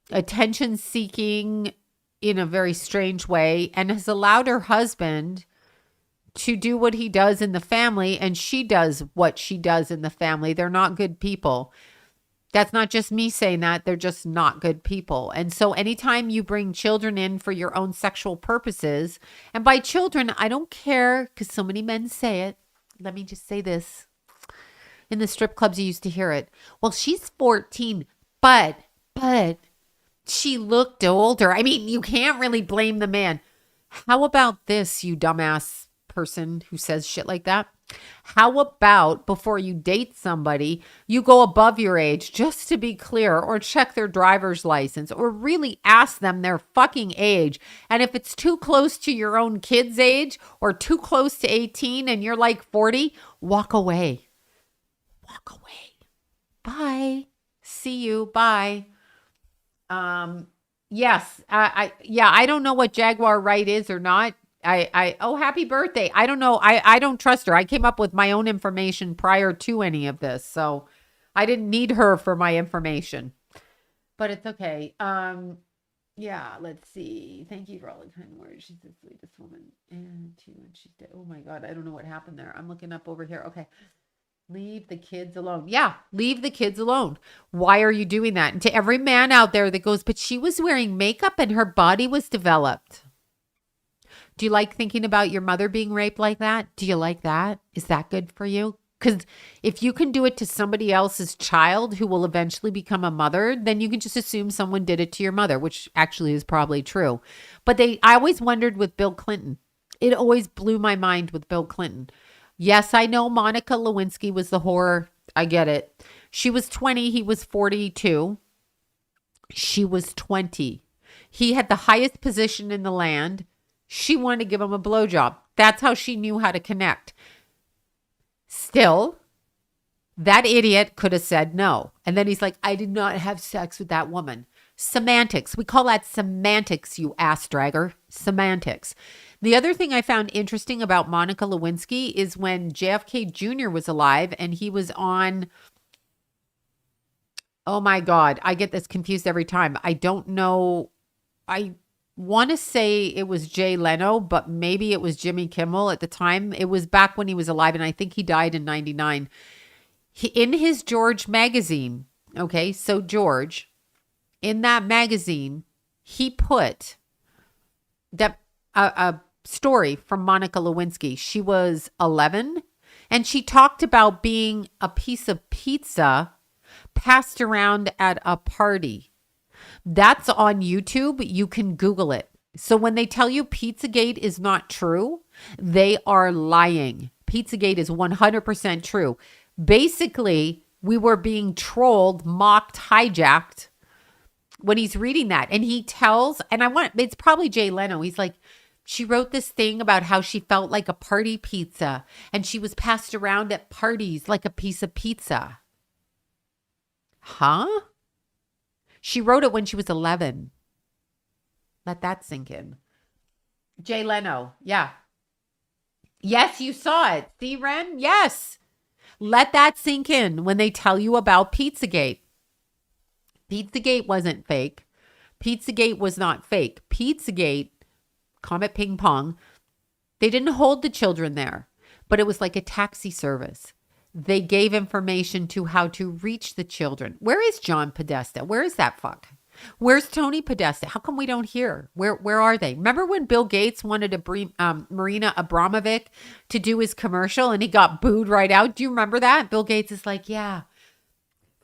attention seeking in a very strange way, and has allowed her husband to do what he does in the family, and she does what she does in the family. They're not good people. That's not just me saying that. They're just not good people. And so anytime you bring children in for your own sexual purposes, and by children, I don't care because so many men say it. Let me just say this. In the strip clubs, you used to hear it. Well, she's 14, but she looked older. I mean, you can't really blame the man. How about this, you dumbass person who says shit like that? How about before you date somebody, you go above your age just to be clear, or check their driver's license, or really ask them their fucking age. And if it's too close to your own kid's age or too close to 18 and you're like 40, walk away. Walk away. Bye. See you. Bye. Yes. I don't know what Jaguar Wright is or not. Oh, happy birthday. I don't know. I don't trust her. I came up with my own information prior to any of this. So I didn't need her for my information, but it's okay. Yeah, let's see. Thank you for all the kind words. She's the sweetest woman. And she's dead. Oh my God. I don't know what happened there. I'm looking up over here. Okay. Leave the kids alone. Yeah, leave the kids alone. Why are you doing that? And to every man out there that goes, but she was wearing makeup and her body was developed. Do you like thinking about your mother being raped like that? Do you like that? Is that good for you? Because if you can do it to somebody else's child who will eventually become a mother, then you can just assume someone did it to your mother, which actually is probably true. But I always wondered with Bill Clinton. It always blew my mind with Bill Clinton. Yes, I know Monica Lewinsky was the whore. I get it. She was 20. He was 42. She was 20. He had the highest position in the land. She wanted to give him a blowjob. That's how she knew how to connect. Still, that idiot could have said no. And then he's like, I did not have sex with that woman. Semantics. We call that semantics, you ass dragger. Semantics. The other thing I found interesting about Monica Lewinsky is when JFK Jr. was alive and he was on, oh my God, I get this confused every time. I don't know. I want to say it was Jay Leno, but maybe it was Jimmy Kimmel at the time. It was back when he was alive, and I think he died in 99. In his George magazine, okay, so George, in that magazine, he put that a story from Monica Lewinsky. She was 11, and she talked about being a piece of pizza passed around at a party. That's on YouTube. You can Google it. So when they tell you Pizzagate is not true, they are lying. Pizzagate is 100% true. Basically, we were being trolled, mocked, hijacked when he's reading that. And he tells, and it's probably Jay Leno. He's like, she wrote this thing about how she felt like a party pizza and she was passed around at parties like a piece of pizza. Huh? She wrote it when she was 11. Let that sink in. Jay Leno. Yeah. Yes, you saw it. See, Ren? Yes. Let that sink in when they tell you about Pizzagate. Pizzagate wasn't fake. Pizzagate was not fake. Pizzagate, Comet Ping Pong, they didn't hold the children there, but it was like a taxi service. They gave information to how to reach the children. Where is John Podesta? Where is that fuck? Where's Tony Podesta? How come we don't hear? Where are they? Remember when Bill Gates wanted to bring Marina Abramovic to do his commercial and he got booed right out? Do you remember that? Bill Gates is like, yeah,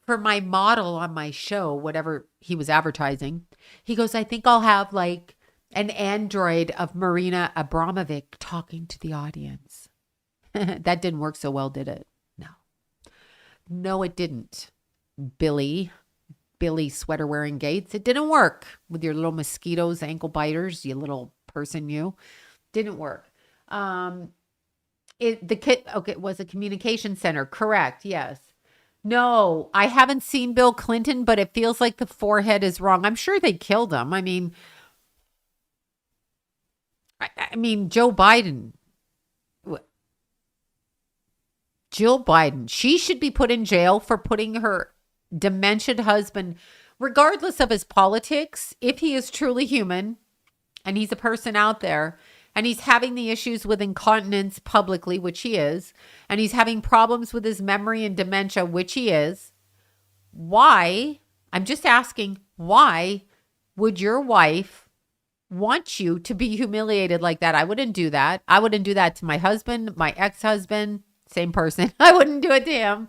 for my model on my show, whatever he was advertising, he goes, I think I'll have like an android of Marina Abramovic talking to the audience. That didn't work so well, did it? No, it didn't. Billy sweater wearing Gates. It didn't work with your little mosquitoes, ankle biters, you little person, you. Didn't work. The kid, okay, it was a communication center. Correct. Yes. No, I haven't seen Bill Clinton, but it feels like the forehead is wrong. I'm sure they killed him. I mean, Joe Biden. Jill Biden, she should be put in jail for putting her dementia husband, regardless of his politics, if he is truly human and he's a person out there and he's having the issues with incontinence publicly, which he is, and he's having problems with his memory and dementia, which he is. why, I'm just asking, why would your wife want you to be humiliated like that? I wouldn't do that. I wouldn't do that to my husband, my ex-husband, same person. I wouldn't do it to him.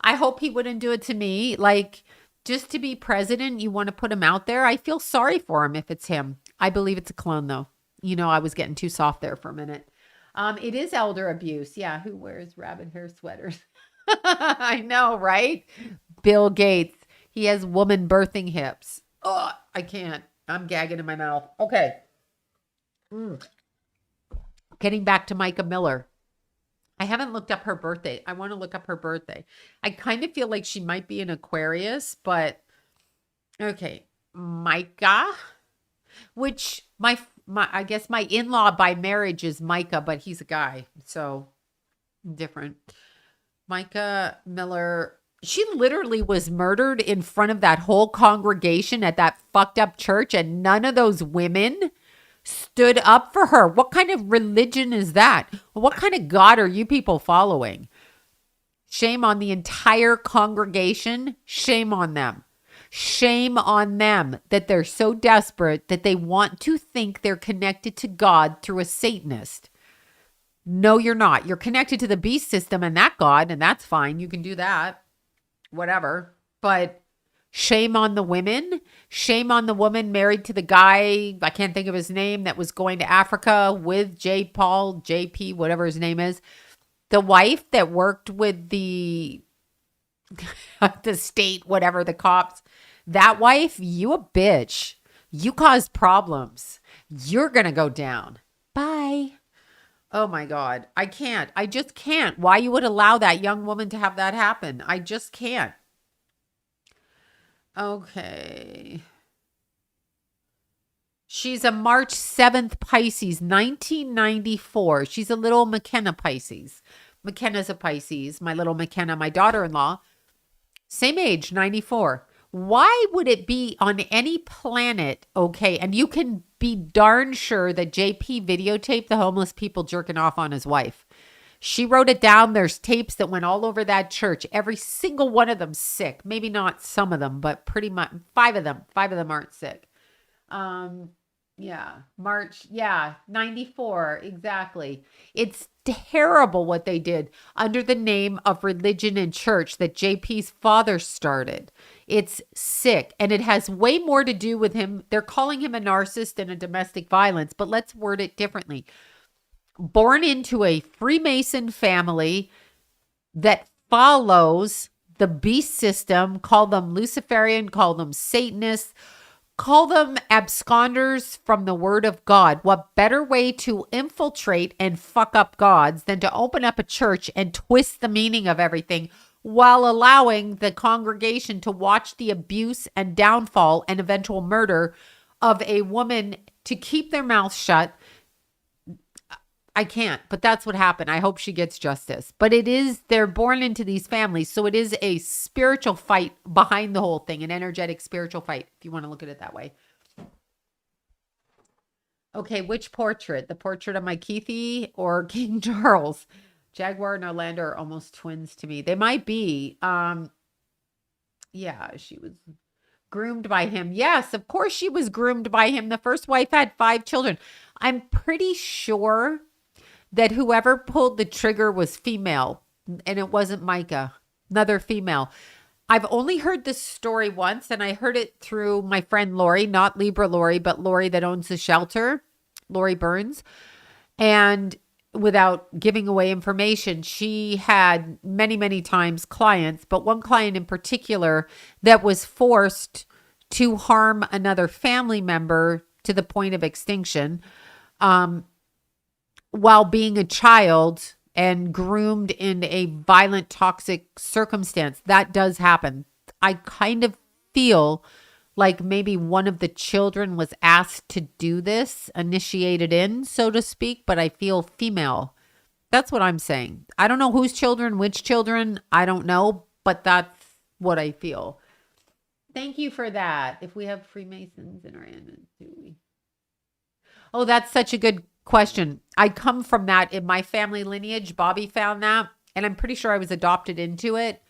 I hope he wouldn't do it to me. Like, just to be president, you want to put him out there. I feel sorry for him if it's him. I believe it's a clone, though. I was getting too soft there for a minute. It is elder abuse. Yeah, who wears rabbit hair sweaters? I know, right? Bill Gates. He has woman birthing hips. Oh, I can't. I'm gagging in my mouth. Okay. Getting back to Micah Miller. I haven't looked up her birthday. I want to look up her birthday. I kind of feel like she might be an Aquarius, but okay. Micah, which my I guess my in-law by marriage is Micah, but he's a guy, so different. Micah Miller, she literally was murdered in front of that whole congregation at that fucked up church, and none of those women stood up for her. What kind of religion is that? What kind of God are you people following? Shame on the entire congregation. Shame on them. Shame on them that they're so desperate that they want to think they're connected to God through a Satanist. No, you're not. You're connected to the beast system and that God, and that's fine. You can do that. Whatever. But shame on the women. Shame on the woman married to the guy, I can't think of his name, that was going to Africa with JP, whatever his name is. The wife that worked with the state, whatever, the cops. That wife, you a bitch. You caused problems. You're going to go down. Bye. Oh my God. I can't. I just can't. Why you would allow that young woman to have that happen? I just can't. Okay. She's a March 7th Pisces, 1994. She's a little McKenna Pisces. McKenna's a Pisces. My little McKenna, my daughter-in-law. Same age, 94. Why would it be on any planet, okay, and you can be darn sure that JP videotaped the homeless people jerking off on his wife. She wrote it down. There's tapes that went all over that church. Every single one of them sick. Maybe not some of them, but pretty much 5 of them. 5 of them aren't sick. March, 94, exactly. It's terrible what they did under the name of religion and church that JP's father started. It's sick, and it has way more to do with him. They're calling him a narcissist and a domestic violence, but let's word it differently. Born into a Freemason family that follows the beast system, call them Luciferian, call them Satanists, call them absconders from the word of God. What better way to infiltrate and fuck up gods than to open up a church and twist the meaning of everything while allowing the congregation to watch the abuse and downfall and eventual murder of a woman to keep their mouth shut. I can't, but that's what happened. I hope she gets justice. But they're born into these families, so it is a spiritual fight behind the whole thing, an energetic spiritual fight, if you want to look at it that way. Okay, which portrait? The portrait of my Keithy or King Charles? Jaguar and Orlando are almost twins to me. They might be. She was groomed by him. Yes, of course she was groomed by him. The first wife had 5 children. I'm pretty sure that whoever pulled the trigger was female, and it wasn't Micah, another female. I've only heard this story once, and I heard it through my friend Lori, not Libra Lori, but Lori that owns the shelter, Lori Burns. And without giving away information, she had many, many times clients, but one client in particular that was forced to harm another family member to the point of extinction, while being a child and groomed in a violent, toxic circumstance. That does happen. I kind of feel like maybe one of the children was asked to do this, initiated in, so to speak, but I feel female. That's what I'm saying. I don't know whose children, which children, I don't know, but that's what I feel. Thank you for that. If we have Freemasons in our end, do we? Oh, that's such a good question. I come from that in my family lineage. Bobby found that, and I'm pretty sure I was adopted into it.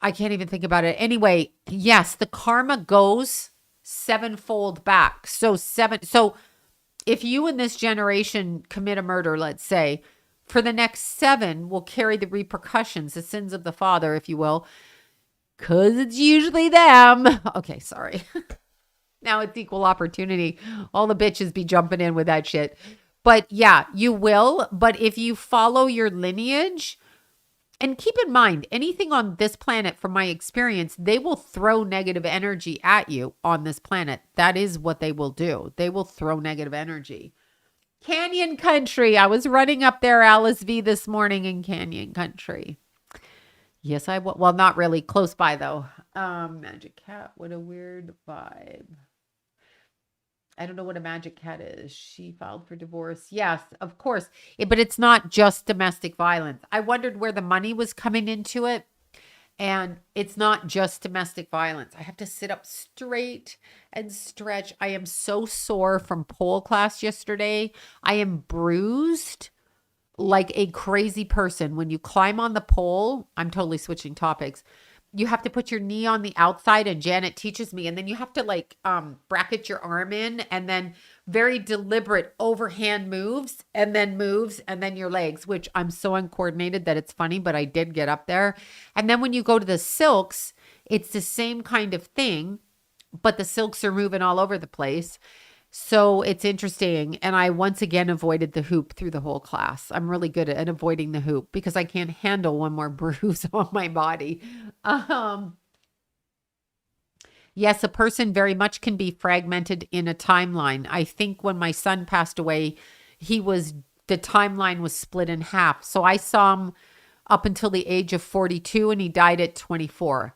I can't even think about it. Anyway, yes, the karma goes sevenfold back. So if you in this generation commit a murder, let's say, for the next 7 will carry the repercussions, the sins of the father, if you will, because it's usually them. Okay, sorry. Now it's equal opportunity. All the bitches be jumping in with that shit. But yeah, you will. But if you follow your lineage, and keep in mind, anything on this planet, from my experience, they will throw negative energy at you on this planet. That is what they will do. They will throw negative energy. Canyon Country. I was running up there, Alice V, this morning in Canyon Country. Yes, I will. Well, not really. Close by, though. Magic Cat. What a weird vibe. I don't know what a magic cat is. She filed for divorce. Yes, of course. But it's not just domestic violence. I wondered where the money was coming into it. And it's not just domestic violence. I have to sit up straight and stretch. I am so sore from pole class yesterday. I am bruised like a crazy person. When you climb on the pole, I'm totally switching topics. You have to put your knee on the outside, and Janet teaches me, and then you have to like bracket your arm in, and then very deliberate overhand moves, and then your legs, which I'm so uncoordinated that it's funny, but I did get up there. And then when you go to the silks, it's the same kind of thing, but the silks are moving all over the place. So it's interesting. And I once again avoided the hoop through the whole class. I'm really good at avoiding the hoop because I can't handle one more bruise on my body. Yes, a person very much can be fragmented in a timeline. I think when my son passed away, the timeline was split in half. So I saw him up until the age of 42 and he died at 24.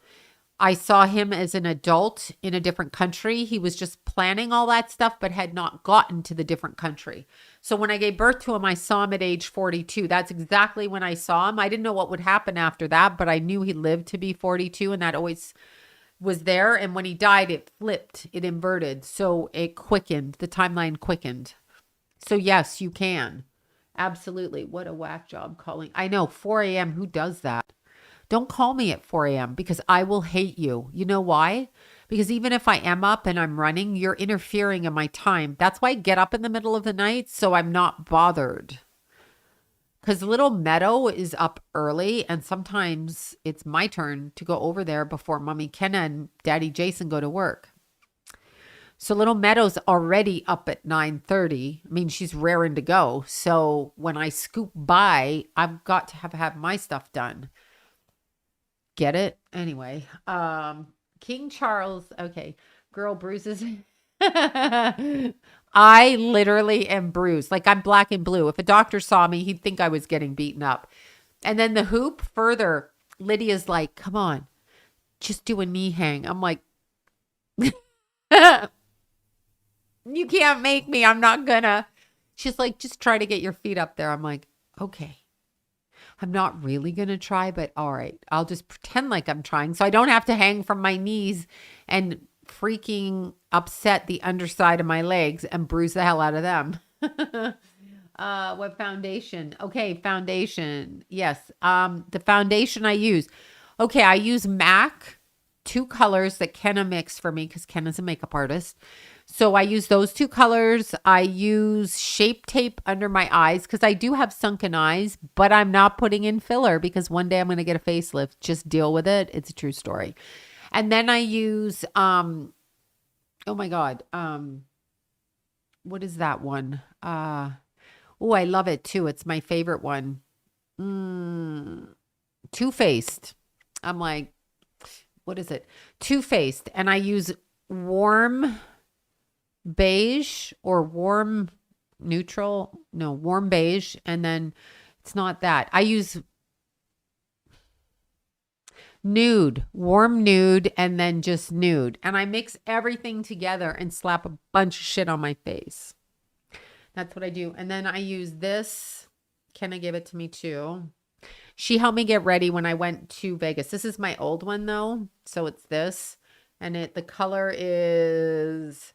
I saw him as an adult in a different country. He was just planning all that stuff, but had not gotten to the different country. So when I gave birth to him, I saw him at age 42. That's exactly when I saw him. I didn't know what would happen after that, but I knew he lived to be 42, and that always was there. And when he died, it flipped, it inverted. So it quickened, the timeline quickened. So yes, you can. Absolutely. What a whack job calling. I know, 4 a.m. Who does that? Don't call me at 4 a.m. because I will hate you. You know why? Because even if I am up and I'm running, you're interfering in my time. That's why I get up in the middle of the night, so I'm not bothered. Because little Meadow is up early, and sometimes it's my turn to go over there before Mommy Kenna and Daddy Jason go to work. So little Meadow's already up at 9:30. I mean, she's raring to go. So when I scoop by, I've got to have my stuff done. Get it? Anyway, King Charles. Okay. Girl bruises. I literally am bruised. Like I'm black and blue. If a doctor saw me, he'd think I was getting beaten up. And then the hoop further, Lydia's like, come on, just do a knee hang. I'm like, you can't make me. I'm not gonna. She's like, just try to get your feet up there. I'm like, okay. I'm not really going to try, but all right, I'll just pretend like I'm trying so I don't have to hang from my knees and freaking upset the underside of my legs and bruise the hell out of them. What foundation? Okay, foundation. Yes, the foundation I use. Okay, I use MAC, 2 colors that Kenna mixed for me because Kenna's a makeup artist. So I use those 2 colors. I use Shape Tape under my eyes because I do have sunken eyes, but I'm not putting in filler because one day I'm going to get a facelift. Just deal with it. It's a true story. And then I use, oh my God. What is that one? Oh, I love it too. It's my favorite one. Too Faced. I'm like, what is it? Too Faced. And I use warm beige or warm neutral. No, warm beige. And then it's not that. I use nude, warm nude, and then just nude. And I mix everything together and slap a bunch of shit on my face. That's what I do. And then I use this. Kenna gave it to me too. She helped me get ready when I went to Vegas. This is my old one though. So it's this. And the color is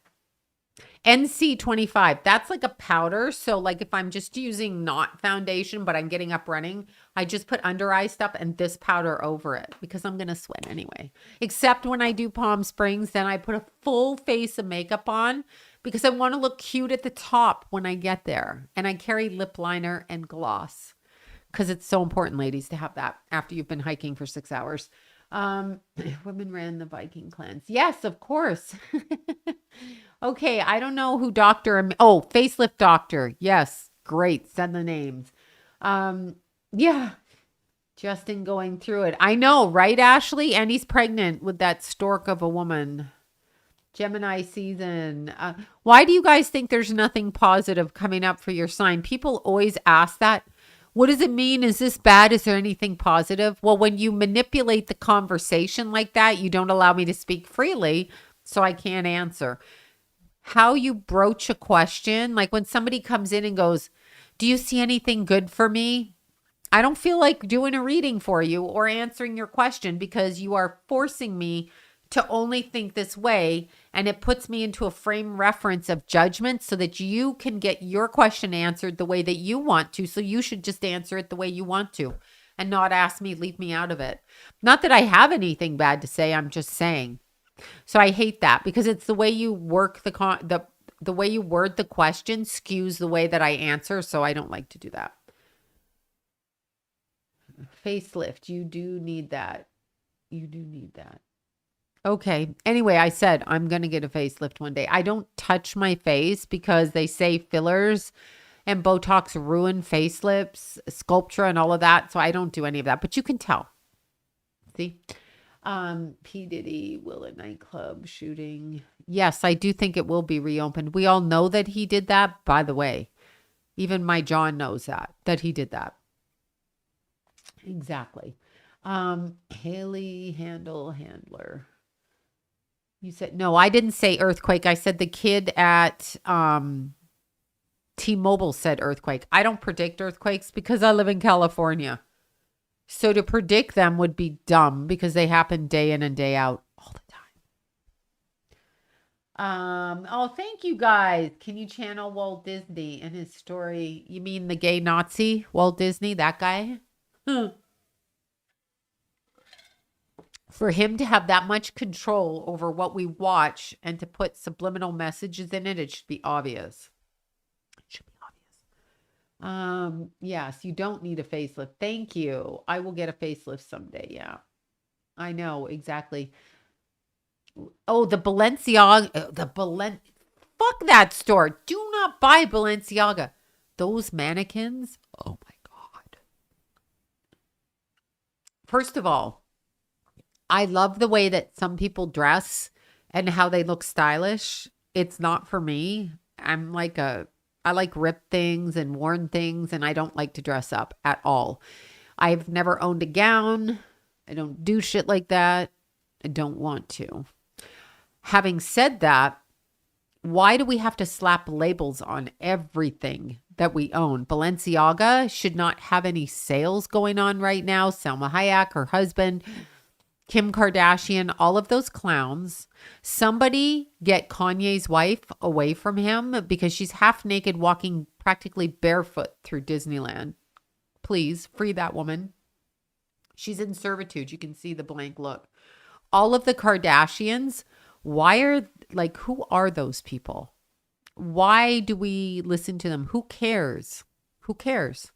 NC25, that's like a powder. So like if I'm just using not foundation, but I'm getting up running, I just put under eye stuff and this powder over it because I'm going to sweat anyway. Except when I do Palm Springs, then I put a full face of makeup on because I want to look cute at the top when I get there. And I carry lip liner and gloss because it's so important, ladies, to have that after you've been hiking for 6 hours. Women ran the Viking clans. Yes, of course. Okay, I don't know who facelift doctor. Yes, great. Send the names. Yeah, Justin going through it. I know, right, Ashley? And he's pregnant with that stork of a woman. Gemini season. Why do you guys think there's nothing positive coming up for your sign? People always ask that. What does it mean? Is this bad? Is there anything positive? Well, when you manipulate the conversation like that, you don't allow me to speak freely, so I can't answer. How you broach a question, like when somebody comes in and goes, do you see anything good for me? I don't feel like doing a reading for you or answering your question because you are forcing me to only think this way. And it puts me into a frame reference of judgment so that you can get your question answered the way that you want to. So you should just answer it the way you want to and not ask me, leave me out of it. Not that I have anything bad to say. I'm just saying. So I hate that because it's the way you work the way you word the question skews the way that I answer. So I don't like to do that. Facelift. You do need that. You do need that. Okay. Anyway, I said I'm going to get a facelift one day. I don't touch my face because they say fillers and Botox ruin facelifts, Sculptra and all of that. So I don't do any of that, but you can tell. See? P. Diddy will a nightclub shooting. Yes, I do think it will be reopened. We all know that he did that, by the way. Even my John knows that he did that. Exactly. Haley Handler. You said, no, I didn't say earthquake. I said the kid at T-Mobile said earthquake. I don't predict earthquakes because I live in California. So to predict them would be dumb because they happen day in and day out all the time. Oh, thank you guys. Can you channel Walt Disney and his story? You mean the gay Nazi, Walt Disney, that guy? For him to have that much control over what we watch and to put subliminal messages in it, it should be obvious. It should be obvious. Yes, you don't need a facelift. Thank you. I will get a facelift someday. Yeah, I know exactly. Oh, the Balenciaga, fuck that store. Do not buy Balenciaga. Those mannequins. Oh my God. First of all, I love the way that some people dress and how they look stylish. It's not for me. I like ripped things and worn things, and I don't like to dress up at all. I've never owned a gown. I don't do shit like that. I don't want to. Having said that, why do we have to slap labels on everything that we own? Balenciaga should not have any sales going on right now. Salma Hayek, her husband, Kim Kardashian, all of those clowns. Somebody get Kanye's wife away from him because she's half naked walking practically barefoot through Disneyland. Please free that woman. She's in servitude. You can see the blank look. All of the Kardashians, who are those people? Why do we listen to them? Who cares? Who cares?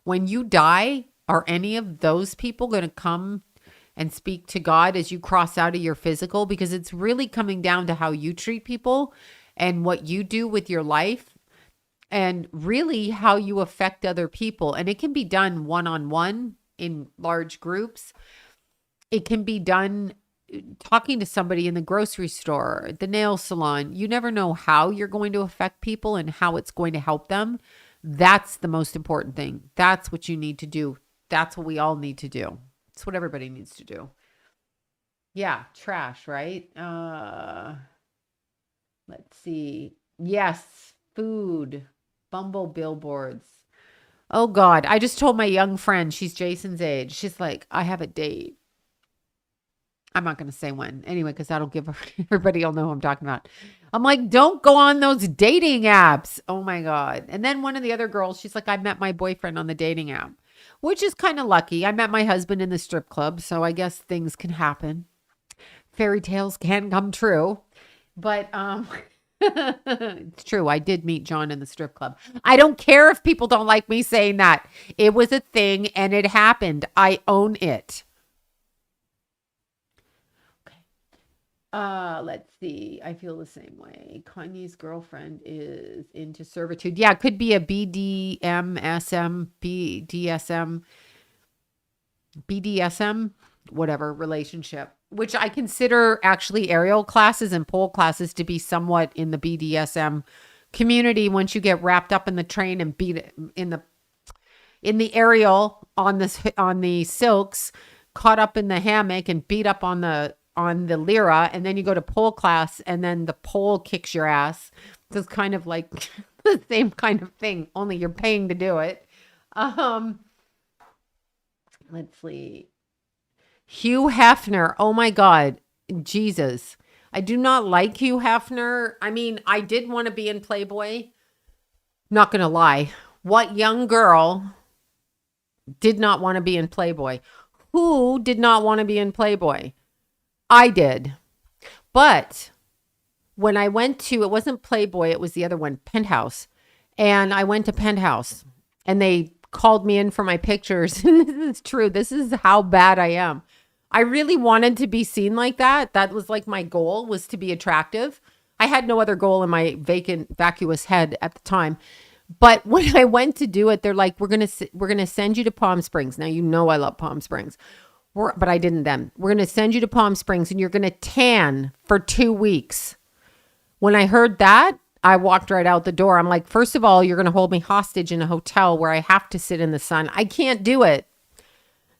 When you die, are any of those people going to come and speak to God as you cross out of your physical? Because it's really coming down to how you treat people and what you do with your life and really how you affect other people. And it can be done one-on-one in large groups. It can be done talking to somebody in the grocery store, the nail salon. You never know how you're going to affect people and how it's going to help them. That's the most important thing. That's what you need to do. That's what we all need to do. It's what everybody needs to do. Yeah, trash, right? Let's see. Yes, food, Bumble billboards. Oh God, I just told my young friend, she's Jason's age. She's like, I have a date. I'm not going to say when anyway, because that'll give everybody will know who I'm talking about. I'm like, don't go on those dating apps. Oh my God. And then one of the other girls, she's like, I met my boyfriend on the dating app, which is kind of lucky. I met my husband in the strip club. So I guess things can happen. Fairy tales can come true. But it's true. I did meet John in the strip club. I don't care if people don't like me saying that. It was a thing and it happened. I own it. Let's see. I feel the same way. Kanye's girlfriend is into servitude. Yeah, it could be a BDSM, whatever relationship, which I consider actually aerial classes and pole classes to be somewhat in the BDSM community. Once you get wrapped up in the train and beat it in the aerial on the silks, caught up in the hammock and beat up on the lyra, and then you go to pole class and then the pole kicks your ass. So it's kind of like the same kind of thing, only you're paying to do it. Let's see. Hugh Hefner. Oh my God. Jesus. I do not like Hugh Hefner. I mean, I did want to be in Playboy. Not going to lie. What young girl did not want to be in Playboy? Who did not want to be in Playboy? I did. But when I went to, it wasn't Playboy, it was the other one, Penthouse. And I went to Penthouse and they called me in for my pictures. And this is true. This is how bad I am. I really wanted to be seen like that. That was like my goal, was to be attractive. I had no other goal in my vacuous head at the time. But when I went to do it, they're like, we're going to send you to Palm Springs. Now, you know, I love Palm Springs. But I didn't then. We're going to send you to Palm Springs and you're going to tan for 2 weeks. When I heard that, I walked right out the door. I'm like, first of all, you're going to hold me hostage in a hotel where I have to sit in the sun. I can't do it.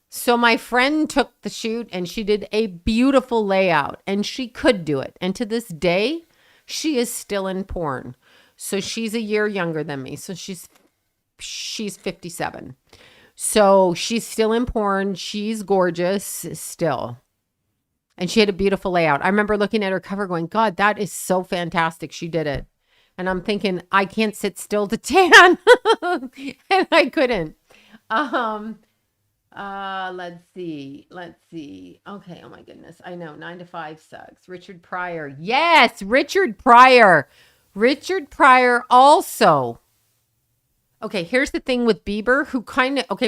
So my friend took the shoot and she did a beautiful layout and she could do it. And to this day, she is still in porn. So she's a year younger than me. So she's 57. So she's still in porn. She's gorgeous still. And she had a beautiful layout. I remember looking at her cover going, God, that is so fantastic. She did it. And I'm thinking, I can't sit still to tan. And I couldn't. Let's see. Okay. Oh my goodness. I know 9 to 5 sucks. Richard Pryor. Yes. Richard Pryor also. Okay, here's the thing with Bieber,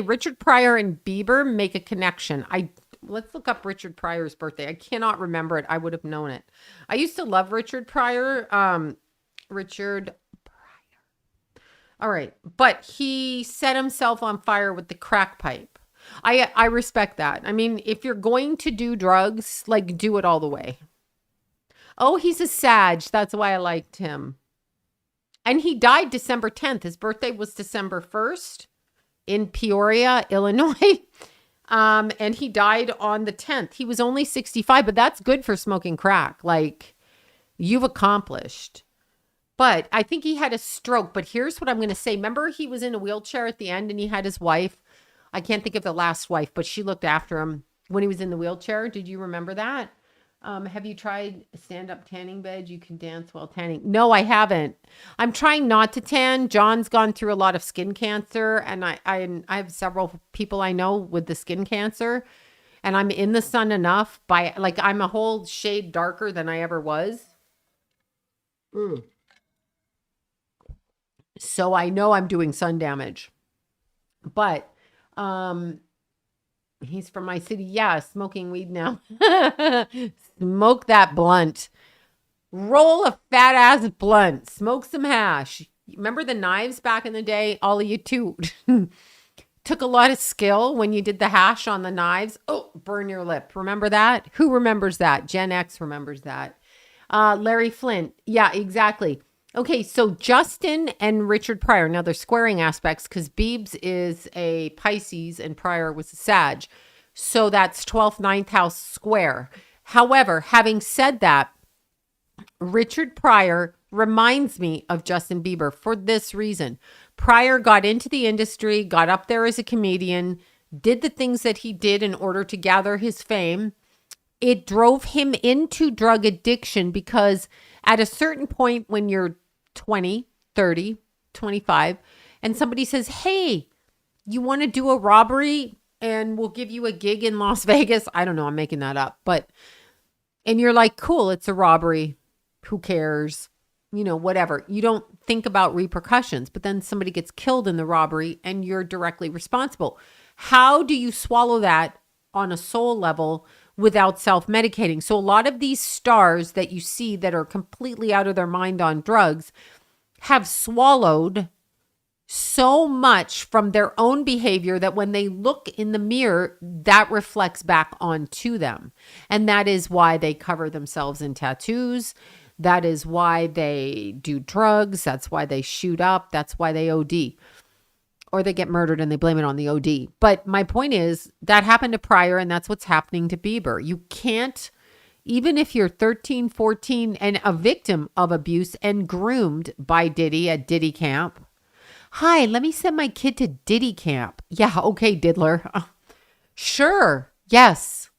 Richard Pryor and Bieber make a connection. Let's look up Richard Pryor's birthday. I cannot remember it. I would have known it. I used to love Richard Pryor. Richard Pryor. All right, but he set himself on fire with the crack pipe. I respect that. I mean, if you're going to do drugs, like, do it all the way. Oh, he's a Sag. That's why I liked him. And he died December 10th. His birthday was December 1st in Peoria, Illinois. And he died on the 10th. He was only 65, but that's good for smoking crack. Like, you've accomplished. But I think he had a stroke. But here's what I'm going to say. Remember, he was in a wheelchair at the end and he had his wife. I can't think of the last wife, but she looked after him when he was in the wheelchair. Did you remember that? Have you tried stand-up tanning bed? You can dance while tanning. No, I haven't. I'm trying not to tan. John's gone through a lot of skin cancer, and I have several people I know with the skin cancer, and I'm in the sun enough I'm a whole shade darker than I ever was. So I know I'm doing sun damage. But he's from my city. Yeah, smoking weed now. Smoke that blunt. Roll a fat ass blunt. Smoke some hash. Remember the knives back in the day? All of you too. Took a lot of skill when you did the hash on the knives. Oh, burn your lip. Remember that? Who remembers that? Gen X remembers that. Larry Flint. Yeah, exactly. Okay, so Justin and Richard Pryor. Now they're squaring aspects because Biebs is a Pisces and Pryor was a Sag. So that's 12th, 9th house square. However, having said that, Richard Pryor reminds me of Justin Bieber for this reason. Pryor got into the industry, got up there as a comedian, did the things that he did in order to gather his fame. it drove him into drug addiction because at a certain point when you're 20, 30, 25, and somebody says, hey, you want to do a robbery and we'll give you a gig in Las Vegas? I don't know. I'm making that up. And you're like, cool, it's a robbery. Who cares? Whatever. You don't think about repercussions, but then somebody gets killed in the robbery and you're directly responsible. How do you swallow that on a soul level without self-medicating? So a lot of these stars that you see that are completely out of their mind on drugs have swallowed so much from their own behavior that when they look in the mirror, that reflects back onto them. And that is why they cover themselves in tattoos. That is why they do drugs. That's why they shoot up. That's why they OD. Or they get murdered and they blame it on the OD. But my point is that happened to Pryor and that's what's happening to Bieber. You can't, even if you're 13, 14 and a victim of abuse and groomed by Diddy at Diddy Camp. Hi, let me send my kid to Diddy Camp. Yeah, okay, diddler. Sure. Yes.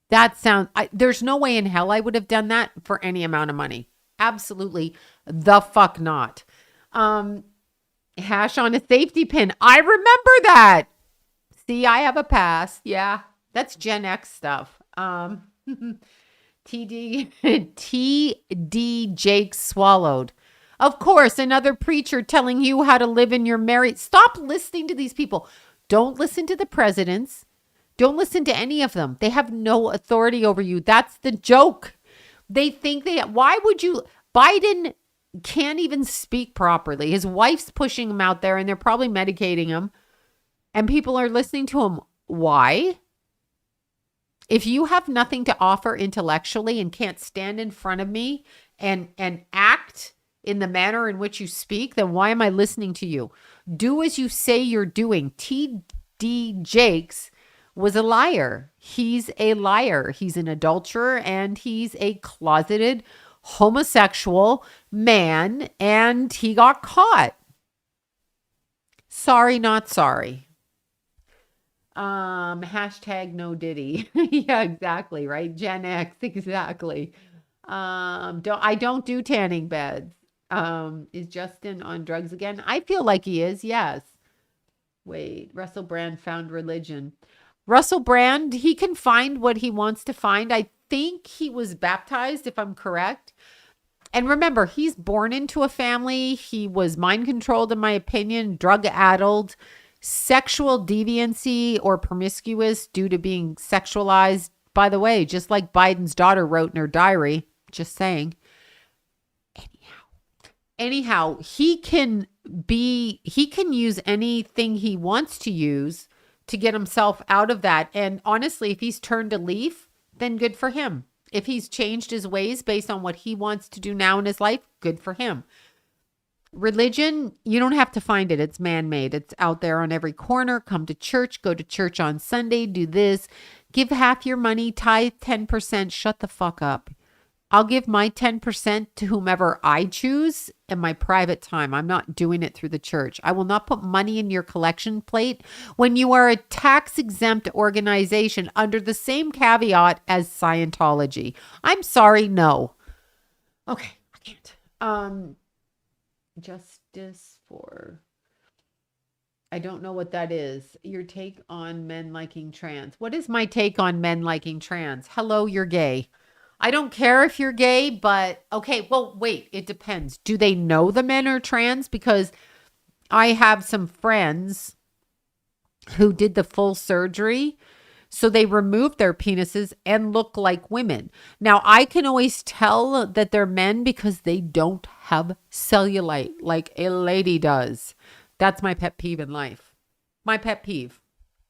That sounds, there's no way in hell I would have done that for any amount of money. Absolutely the fuck not. Hash on a safety pin. I remember that. See, I have a past. Yeah, that's Gen X stuff. TD Jake swallowed. Of course, another preacher telling you how to live in your married. Stop listening to these people. Don't listen to the presidents. Don't listen to any of them. They have no authority over you. That's the joke. They think why would you? Biden can't even speak properly. His wife's pushing him out there and they're probably medicating him. And people are listening to him. Why? If you have nothing to offer intellectually and can't stand in front of me and act in the manner in which you speak, then why am I listening to you? Do as you say you're doing. TD Jakes was a liar. He's a liar. He's an adulterer and he's a closeted homosexual man and he got caught. Sorry, not sorry. Hashtag no Diddy. Yeah, exactly. Right. Gen X. Exactly. I don't do tanning beds. Is Justin on drugs again? I feel like he is. Yes. Wait, Russell Brand found religion. Russell Brand, he can find what he wants to find. I think he was baptized, if I'm correct. And remember, he's born into a family. He was mind controlled, in my opinion, drug addled, sexual deviancy or promiscuous due to being sexualized. By the way, just like Biden's daughter wrote in her diary, just saying. Anyhow, he can use anything he wants to use to get himself out of that. And honestly, if he's turned a leaf, then good for him. If he's changed his ways based on what he wants to do now in his life, good for him. Religion, you don't have to find it. It's man-made. It's out there on every corner. Come to church, go to church on Sunday, do this, give half your money, tithe 10%, shut the fuck up. I'll give my 10% to whomever I choose in my private time. I'm not doing it through the church. I will not put money in your collection plate when you are a tax-exempt organization under the same caveat as Scientology. I'm sorry, no. Okay, I can't. Justice for... I don't know what that is. Your take on men liking trans. What is my take on men liking trans? Hello, you're gay. I don't care if you're gay, but okay, well, wait, it depends. Do they know the men are trans? Because I have some friends who did the full surgery. So they removed their penises and look like women. Now, I can always tell that they're men because they don't have cellulite like a lady does. That's my pet peeve in life. My pet peeve.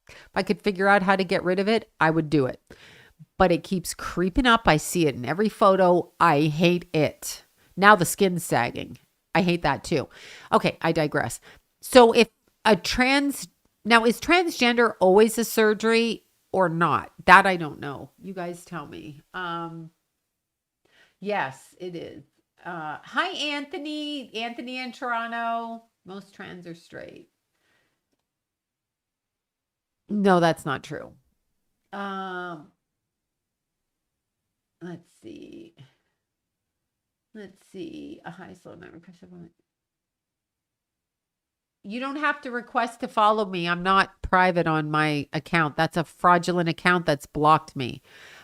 If I could figure out how to get rid of it, I would do it. But it keeps creeping up. I see it in every photo. I hate it. Now the skin's sagging. I hate that too. Okay, I digress. So if is transgender always a surgery or not? That I don't know. You guys tell me. Yes, it is. Hi, Anthony. Anthony in Toronto. Most trans are straight. No, that's not true. Um, let's see. Let's see. A high slow not requested. You don't have to request to follow me. I'm not private on my account. That's a fraudulent account that's blocked me.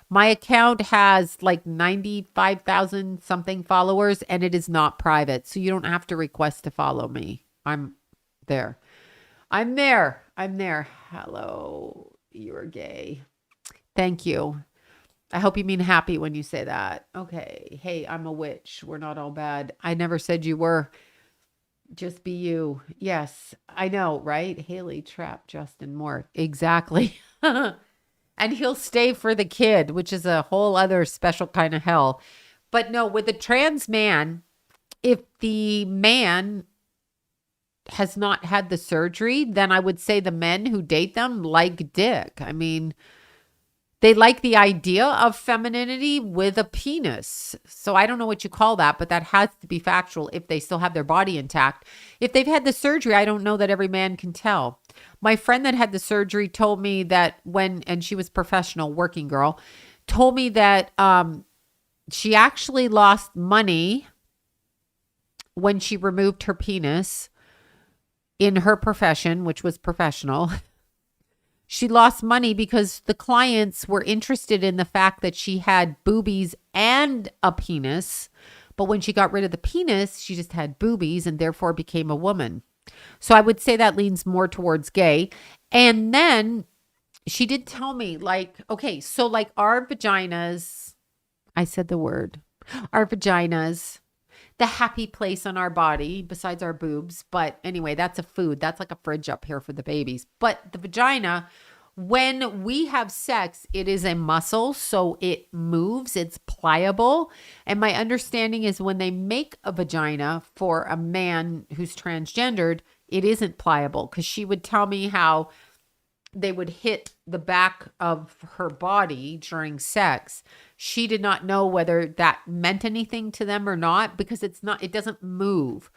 My account has like 95,000 something followers and it is not private. So you don't have to request to follow me. I'm there. I'm there. I'm there. Hello. You're gay. Thank you. I hope you mean happy when you say that. Okay. Hey, I'm a witch. We're not all bad. I never said you were. Just be you. Yes, I know, right? Haley, Trap, Justin Moore. Exactly. And he'll stay for the kid, which is a whole other special kind of hell. But no, with a trans man, if the man has not had the surgery, then I would say the men who date them like dick. I mean, they like the idea of femininity with a penis. So I don't know what you call that, but that has to be factual if they still have their body intact. If they've had the surgery, I don't know that every man can tell. My friend that had the surgery told me that and she was professional working girl, told me that she actually lost money when she removed her penis in her profession, which was professional. She lost money because the clients were interested in the fact that she had boobies and a penis. But when she got rid of the penis, she just had boobies and therefore became a woman. So I would say that leans more towards gay. And then she did tell me, like, okay, so like our vaginas, I said the word, our vaginas, the happy place on our body besides our boobs. But anyway, that's a food. That's like a fridge up here for the babies. But the vagina, when we have sex, it is a muscle. So it moves, it's pliable. And my understanding is when they make a vagina for a man who's transgendered, it isn't pliable. Because she would tell me how they would hit the back of her body during sex. She did not know whether that meant anything to them or not because it doesn't move.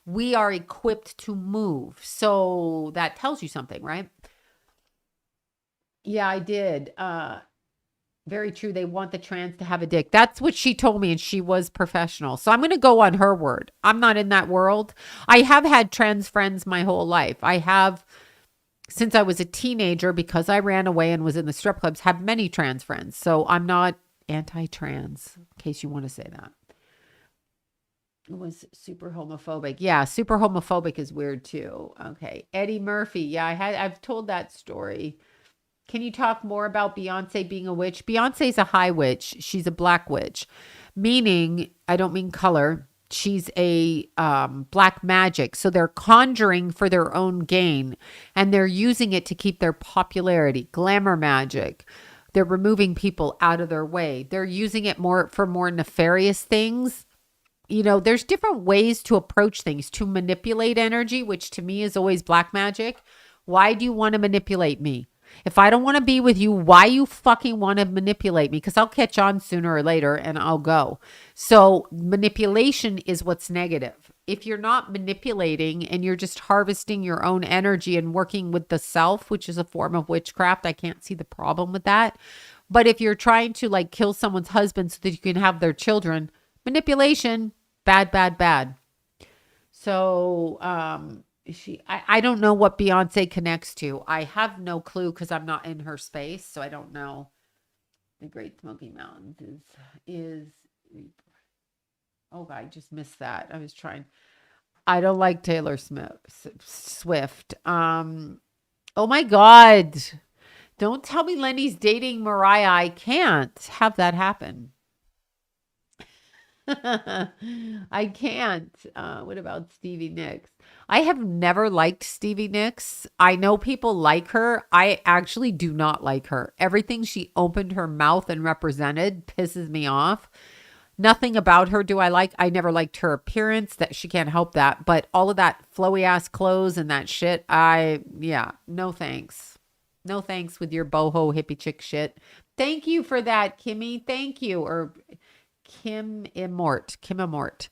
We are equipped to move. So that tells you something, right? Yeah, I did. Very true. They want the trans to have a dick. That's what she told me, and she was professional. So I'm going to go on her word. I'm not in that world. I have had trans friends my whole life. I have, since I was a teenager, because I ran away and was in the strip clubs, have many trans friends. So I'm not anti-trans, in case you want to say that. It was super homophobic. Yeah, super homophobic is weird too. Okay. Eddie Murphy. Yeah, I've told that story. Can you talk more about Beyonce being a witch? Beyonce's a high witch. She's a black witch, meaning, I don't mean color. She's a black magic. So they're conjuring for their own gain and they're using it to keep their popularity. Glamour magic. They're removing people out of their way. They're using it for more nefarious things. You know, there's different ways to approach things, to manipulate energy, which to me is always black magic. Why do you want to manipulate me? If I don't want to be with you, why you fucking want to manipulate me? Because I'll catch on sooner or later and I'll go. So manipulation is what's negative. If you're not manipulating and you're just harvesting your own energy and working with the self, which is a form of witchcraft, I can't see the problem with that. But if you're trying to like kill someone's husband so that you can have their children, manipulation, bad, bad, bad. So, I don't know what Beyonce connects to. I have no clue because I'm not in her space, so I don't know. The Great Smoky Mountains is oh, I just missed that. I was trying. I don't like Taylor Swift. Oh my God. Don't tell me Lenny's dating Mariah. I can't have that happen. I can't. What about Stevie Nicks? I have never liked Stevie Nicks. I know people like her. I actually do not like her. Everything she opened her mouth and represented pisses me off. Nothing about her do I like. I never liked her appearance. That she can't help that. But all of that flowy ass clothes and that shit, no thanks. No thanks with your boho hippie chick shit. Thank you for that, Kimmy. Thank you. Or Kim Immort.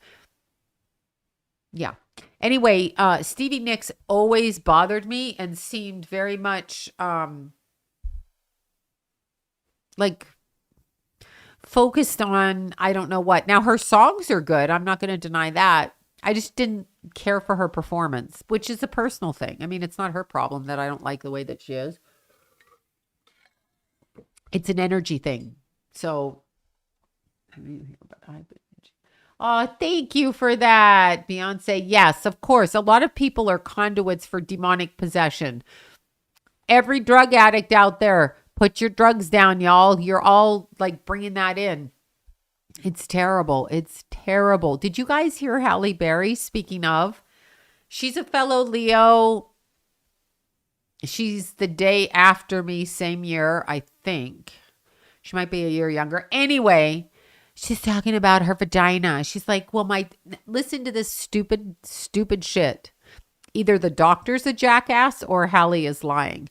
Yeah. Anyway, Stevie Nicks always bothered me and seemed very much like focused on, I don't know what. Now her songs are good. I'm not going to deny that. I just didn't care for her performance, which is a personal thing. I mean, it's not her problem that I don't like the way that she is. It's an energy thing. So, oh, thank you for that, Beyonce. Yes, of course. A lot of people are conduits for demonic possession. Every drug addict out there, put your drugs down, y'all. You're all like bringing that in. It's terrible. It's terrible. Did you guys hear Halle Berry? Speaking of, she's a fellow Leo. She's the day after me, same year, I think. She might be a year younger. Anyway, she's talking about her vagina. She's like, well, listen to this stupid shit. Either the doctor's a jackass or Halle is lying.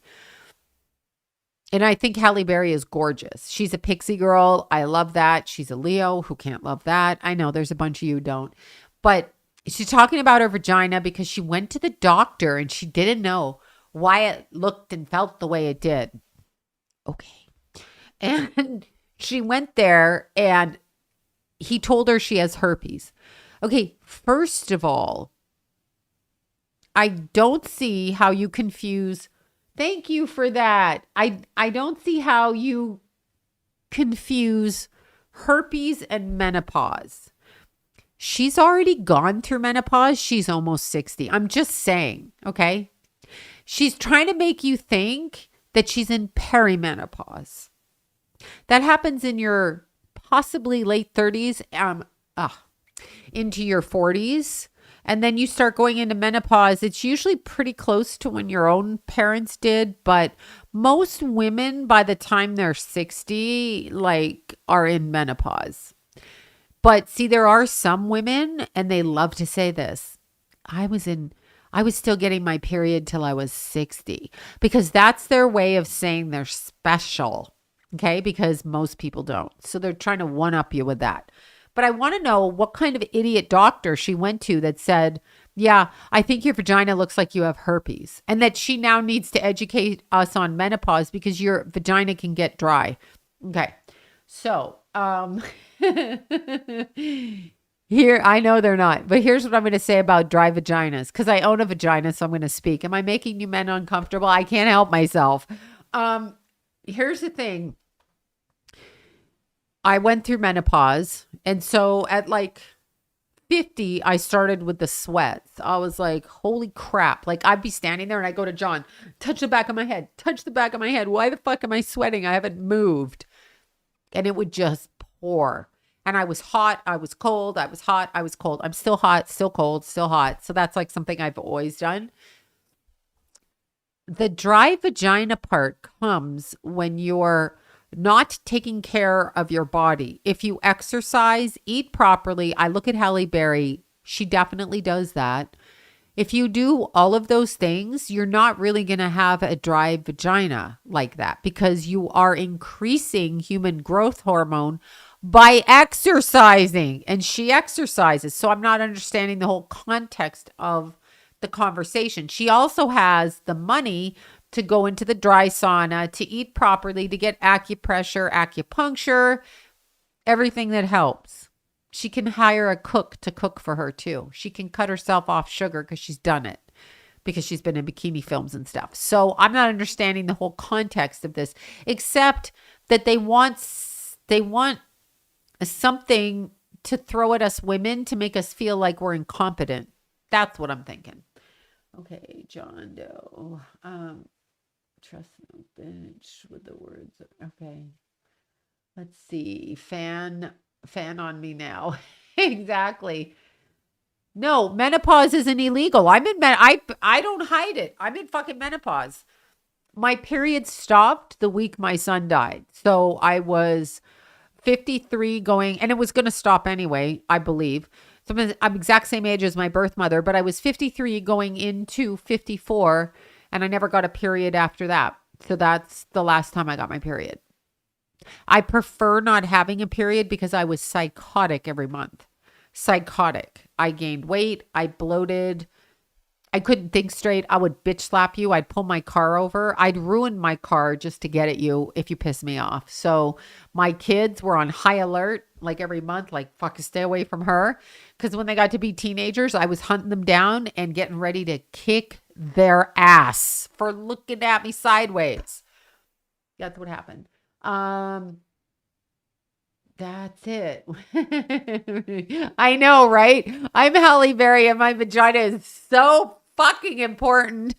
And I think Halle Berry is gorgeous. She's a pixie girl. I love that. She's a Leo. Who can't love that? I know there's a bunch of you who don't. But she's talking about her vagina because she went to the doctor and she didn't know why it looked and felt the way it did. Okay. And she went there and he told her she has herpes. Okay, first of all, I don't see how you confuse. Thank you for that. I don't see how you confuse herpes and menopause. She's already gone through menopause. She's almost 60. I'm just saying, okay? She's trying to make you think that she's in perimenopause. That happens in your possibly late 30s, into your 40s. And then you start going into menopause. It's usually pretty close to when your own parents did. But most women, by the time they're 60, are in menopause. But see, there are some women, and they love to say this. I was still getting my period till I was 60. Because that's their way of saying they're special. Okay? Because most people don't. So they're trying to one-up you with that. But I want to know what kind of idiot doctor she went to that said, yeah, I think your vagina looks like you have herpes. And that she now needs to educate us on menopause because your vagina can get dry. Okay. So, here, I know they're not, but here's what I'm going to say about dry vaginas. Because I own a vagina, so I'm going to speak. Am I making you men uncomfortable? I can't help myself. Here's the thing. I went through menopause. And so at 50, I started with the sweats. I was like, holy crap. I'd be standing there and I'd go to John, touch the back of my head, touch the back of my head. Why the fuck am I sweating? I haven't moved. And it would just pour. And I was hot. I was cold. I was hot. I was cold. I'm still hot, still cold, still hot. So that's something I've always done. The dry vagina part comes when you're not taking care of your body. If you exercise, eat properly. I look at Halle Berry. She definitely does that. If you do all of those things, you're not really going to have a dry vagina like that because you are increasing human growth hormone by exercising. And she exercises. So I'm not understanding the whole context of the conversation. She also has the money to go into the dry sauna, to eat properly, to get acupressure, acupuncture, everything that helps. She can hire a cook to cook for her too. She can cut herself off sugar because she's done it, because she's been in bikini films and stuff. So I'm not understanding the whole context of this, except that they want something to throw at us women to make us feel like we're incompetent. That's what I'm thinking. Okay, John Doe. Trust no bitch with the words. Okay. Let's see. Fan on me now. Exactly. No, menopause isn't illegal. I don't hide it. I'm in fucking menopause. My period stopped the week my son died. So I was 53 going, and it was going to stop anyway, I believe. So I'm exact same age as my birth mother, but I was 53 going into 54. And I never got a period after that. So that's the last time I got my period. I prefer not having a period because I was psychotic every month. Psychotic. I gained weight. I bloated. I couldn't think straight. I would bitch slap you. I'd pull my car over. I'd ruin my car just to get at you if you piss me off. So my kids were on high alert like every month, like fuck, stay away from her. Because when they got to be teenagers, I was hunting them down and getting ready to kick their ass for looking at me sideways. That's what happened. That's it. I know, right? I'm Halle Berry and my vagina is so fucking important.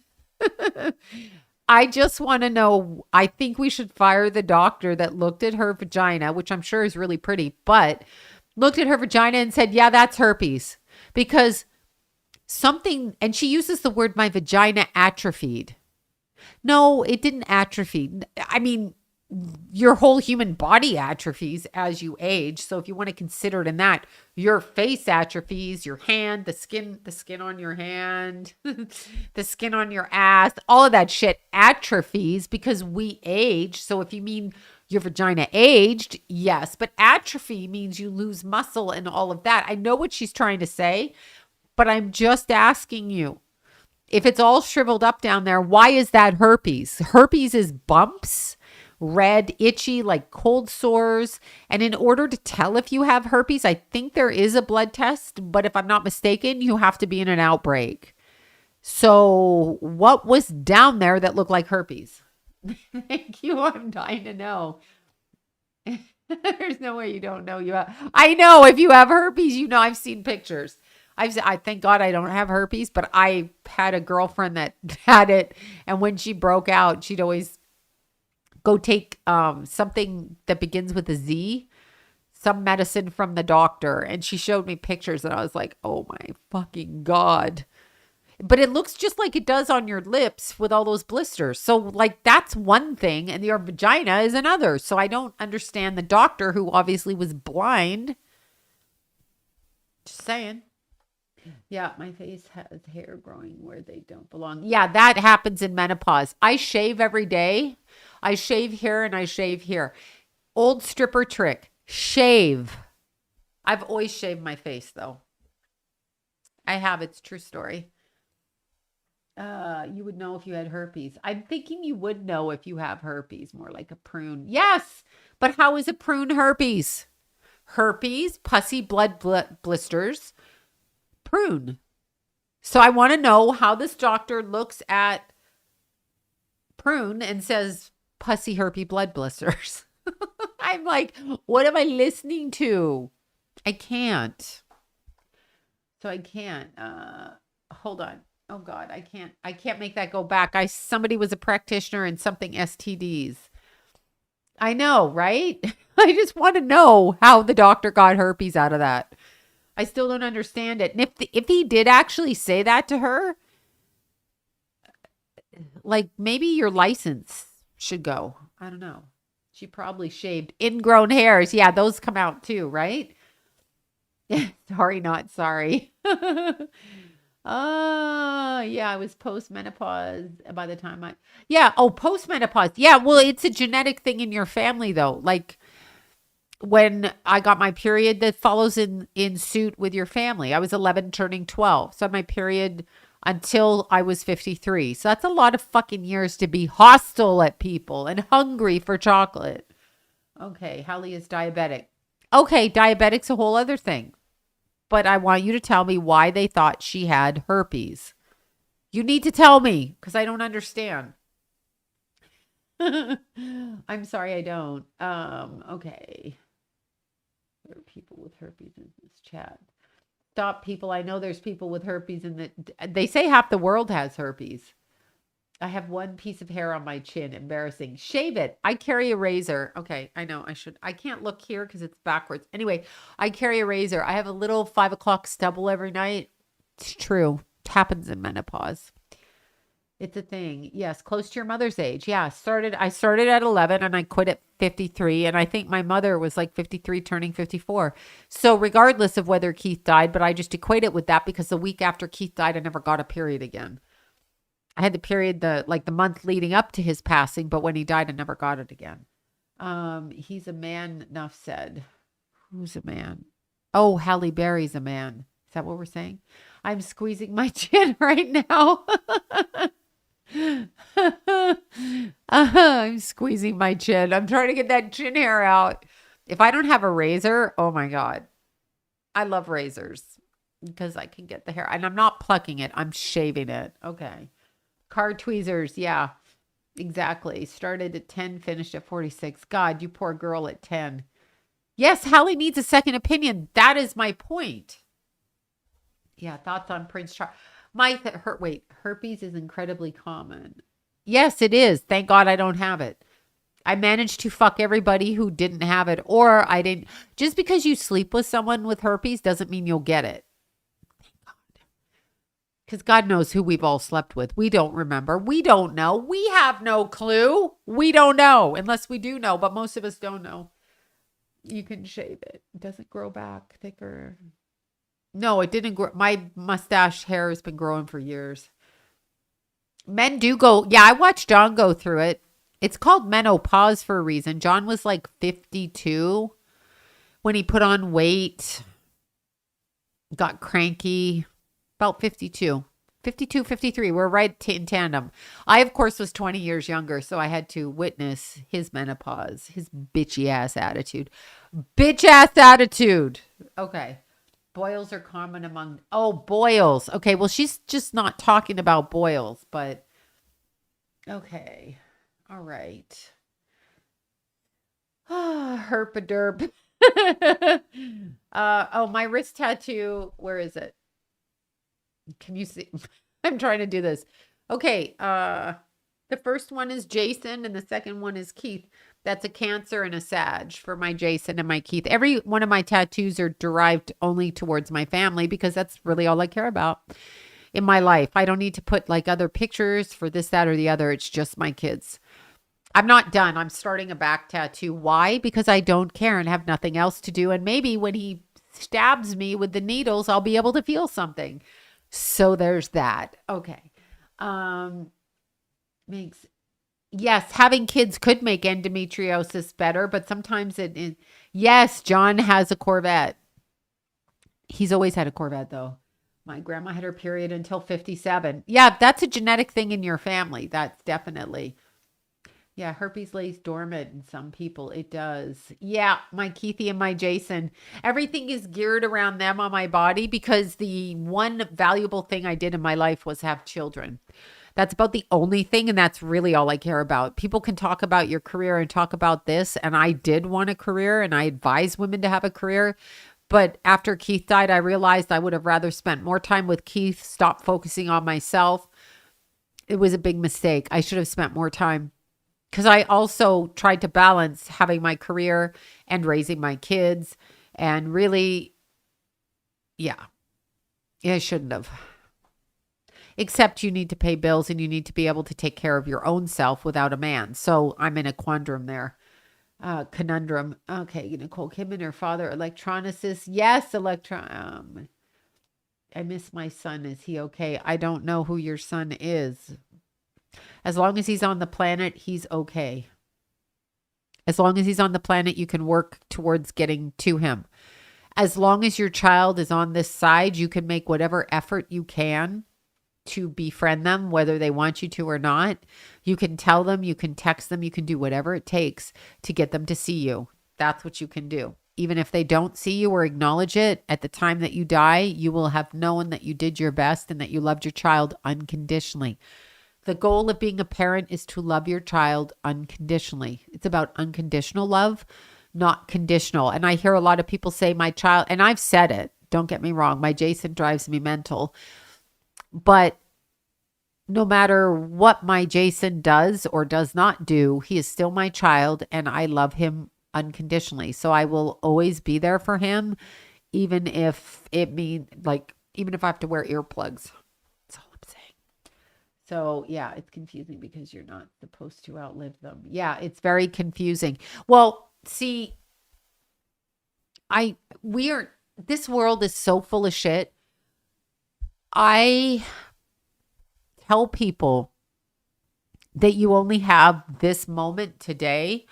I just want to know. I think we should fire the doctor that looked at her vagina, which I'm sure is really pretty, but looked at her vagina and said, yeah, that's herpes. Because something, and she uses the word my vagina atrophied. No, it didn't atrophy. I mean, your whole human body atrophies as you age. So if you want to consider it in that, your face atrophies, your hand, the skin on your hand, the skin on your ass, all of that shit atrophies because we age. So if you mean your vagina aged, yes, but atrophy means you lose muscle and all of that. I know what she's trying to say, but I'm just asking you, if it's all shriveled up down there, why is that herpes? Herpes is bumps, red, itchy, like cold sores. And in order to tell if you have herpes, I think there is a blood test, but if I'm not mistaken, you have to be in an outbreak. So what was down there that looked like herpes? Thank you. I'm dying to know. There's no way you don't know. I know if you have herpes, you know, I've seen pictures. I thank God I don't have herpes, but I had a girlfriend that had it. And when she broke out, she'd always go take something that begins with a Z, some medicine from the doctor. And she showed me pictures and I was like, oh my fucking God. But it looks just like it does on your lips with all those blisters. So like that's one thing and your vagina is another. So I don't understand the doctor who obviously was blind. Just saying. Yeah, my face has hair growing where they don't belong. Yeah, that happens in menopause. I shave every day. I shave here and I shave here. Old stripper trick. Shave. I've always shaved my face though. I have. It's true story. You would know if you had herpes. I'm thinking you would know if you have herpes, more like a prune. Yes, but how is a prune herpes? Herpes, pussy blood blisters, prune. So I want to know how this doctor looks at prune and says pussy herpes blood blisters. I'm like, what am I listening to? I can't. So I can't. Hold on. Oh God, I can't make that go back. Somebody was a practitioner in something STDs. I know, right? I just want to know how the doctor got herpes out of that. I still don't understand it. And if he did actually say that to her, like maybe your license should go. I don't know. She probably shaved ingrown hairs. Yeah, those come out too, right? Sorry, not sorry. Yeah, I was post-menopause by the time post-menopause. Yeah, well, it's a genetic thing in your family though. Like when I got my period, that follows in suit with your family. I was 11 turning 12. So I had my period until I was 53. So that's a lot of fucking years to be hostile at people and hungry for chocolate. Okay, Hallie is diabetic. Okay, diabetic's a whole other thing. But I want you to tell me why they thought she had herpes. You need to tell me because I don't understand. I'm sorry, I don't. Okay. There are people with herpes in this chat. Stop, people. I know there's people with herpes they say half the world has herpes. I have one piece of hair on my chin. Embarrassing. Shave it. I carry a razor. Okay, I know I should. I can't look here because it's backwards. Anyway, I carry a razor. I have a little 5 o'clock stubble every night. It's true. It happens in menopause. It's a thing. Yes, close to your mother's age. Yeah, I started at 11 and I quit at 53. And I think my mother was like 53 turning 54. So regardless of whether Keith died, but I just equate it with that because the week after Keith died, I never got a period again. I had the period the month leading up to his passing, but when he died, I never got it again. He's a man, enough said. Who's a man? Oh, Halle Berry's a man. that what we're saying? I'm squeezing my chin right now. I'm squeezing my chin. I'm trying to get that chin hair out. If I don't have a razor, oh my God. I love razors because I can get the hair. And I'm not plucking it. I'm shaving it. Okay. Car tweezers. Yeah, exactly. Started at 10, finished at 46. God, you poor girl at 10. Yes, Hallie needs a second opinion. That is my point. Yeah, thoughts on Prince Charles. Herpes is incredibly common. Yes, it is. Thank God I don't have it. I managed to fuck everybody who didn't have it, or I didn't. Just because you sleep with someone with herpes doesn't mean you'll get it. Thank God. Because God knows who we've all slept with. We don't remember. We don't know. We have no clue. We don't know, unless we do know, but most of us don't know. You can shave it. It doesn't grow back thicker. No, it didn't grow. My mustache hair has been growing for years. Men do go. Yeah, I watched John go through it. It's called menopause for a reason. John was like 52 when he put on weight, got cranky, about 52, 53. We're right in tandem. I, of course, was 20 years younger, so I had to witness his menopause, his bitchy ass attitude. Bitch ass attitude. Okay. Boils are common among, boils. Okay, well, she's just not talking about boils, but okay. All right. Herpaderp. My wrist tattoo. Where is it? Can you see? I'm trying to do this. Okay. The first one is Jason and the second one is Keith. That's a Cancer and a Sag for my Jason and my Keith. Every one of my tattoos are derived only towards my family because that's really all I care about in my life. I don't need to put like other pictures for this, that, or the other. It's just my kids. I'm not done. I'm starting a back tattoo. Why? Because I don't care and have nothing else to do. And maybe when he stabs me with the needles, I'll be able to feel something. So there's that. Okay. Yes, having kids could make endometriosis better, but sometimes yes, John has a Corvette. He's always had a Corvette though. My grandma had her period until 57. Yeah, that's a genetic thing in your family. That's definitely. Yeah, herpes lays dormant in some people. It does. Yeah, my Keithy and my Jason. Everything is geared around them on my body because the one valuable thing I did in my life was have children. That's about the only thing, and that's really all I care about. People can talk about your career and talk about this, and I did want a career, and I advise women to have a career. But after Keith died, I realized I would have rather spent more time with Keith, stop focusing on myself. It was a big mistake. I should have spent more time. Because I also tried to balance having my career and raising my kids. And really, I shouldn't have. Except you need to pay bills and you need to be able to take care of your own self without a man. So I'm in a quandrum there. Conundrum. Okay, Nicole Kidman, her father, electronicist. Yes, I miss my son. Is he okay? I don't know who your son is. As long as he's on the planet, he's okay. As long as he's on the planet, you can work towards getting to him. As long as your child is on this side, you can make whatever effort you can to befriend them, whether they want you to or not. You can tell them, you can text them, you can do whatever it takes to get them to see you. That's what you can do. Even if they don't see you or acknowledge it, at the time that you die, you will have known that you did your best and that you loved your child unconditionally. The goal of being a parent is to love your child unconditionally. It's about unconditional love, not conditional. And I hear a lot of people say my child, and I've said it, don't get me wrong, my Jason drives me mental. But no matter what my Jason does or does not do, he is still my child and I love him unconditionally. So I will always be there for him, even if even if I have to wear earplugs. That's all I'm saying. So yeah, it's confusing because you're not supposed to outlive them. Yeah, it's very confusing. Well, see, this world is so full of shit. I tell people that you only have this moment today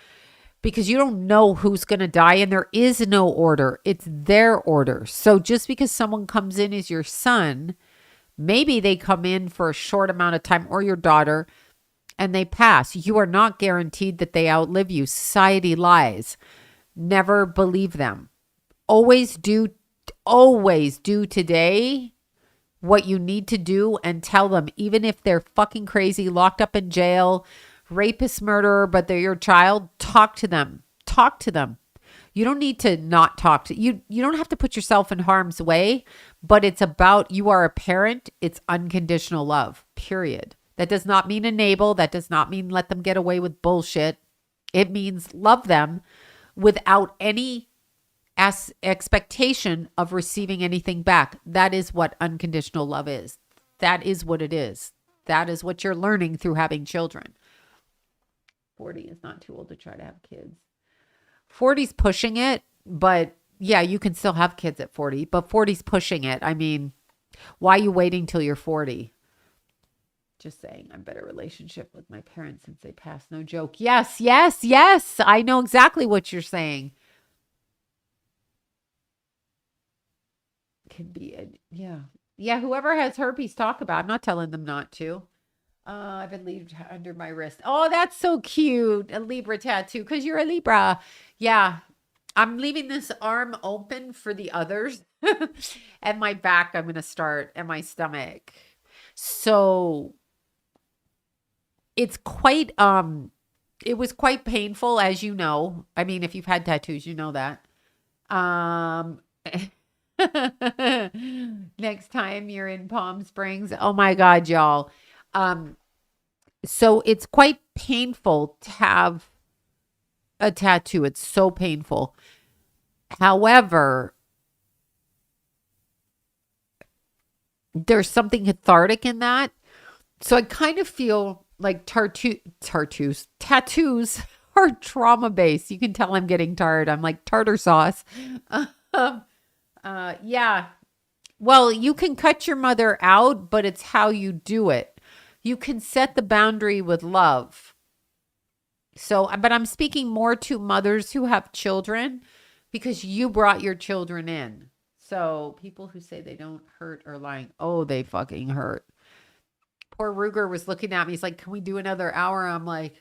because you don't know who's going to die and there is no order. It's their order. So just because someone comes in as your son, maybe they come in for a short amount of time, or your daughter, and they pass. You are not guaranteed that they outlive you. Society lies. Never believe them. Always do today what you need to do, and tell them, even if they're fucking crazy, locked up in jail, rapist, murderer, but they're your child, talk to them. Talk to them. You don't need to not talk to you. You don't have to put yourself in harm's way, but it's about, you are a parent. It's unconditional love, period. That does not mean enable. That does not mean let them get away with bullshit. It means love them without any expectation of receiving anything back. That is what unconditional love is. That is what it is. That is what you're learning through having children. 40 is not too old to try to have kids. 40's pushing it, but yeah, you can still have kids at 40, but 40's pushing it. I mean, why are you waiting till you're 40? Just saying, I'm better relationship with my parents since they passed. No joke. Yes, yes, yes. I know exactly what you're saying. Can be, yeah. Yeah, whoever has herpes, talk about it. I'm not telling them not to. I've been leaved under my wrist. Oh, that's so cute. A Libra tattoo because you're a Libra. Yeah. I'm leaving this arm open for the others. And my back, I'm going to start, and my stomach. So it's quite, it was quite painful, as you know. I mean, if you've had tattoos, you know that. Next time you're in Palm Springs. Oh my God, y'all. So it's quite painful to have a tattoo. It's so painful. However, there's something cathartic in that. So I kind of feel like tattoos are trauma based. You can tell I'm getting tired. I'm like tartar sauce. Yeah. Well, you can cut your mother out, but it's how you do it. You can set the boundary with love. So, but I'm speaking more to mothers who have children because you brought your children in. So people who say they don't hurt are lying. Oh, they fucking hurt. Poor Ruger was looking at me. He's like, can we do another hour? I'm like,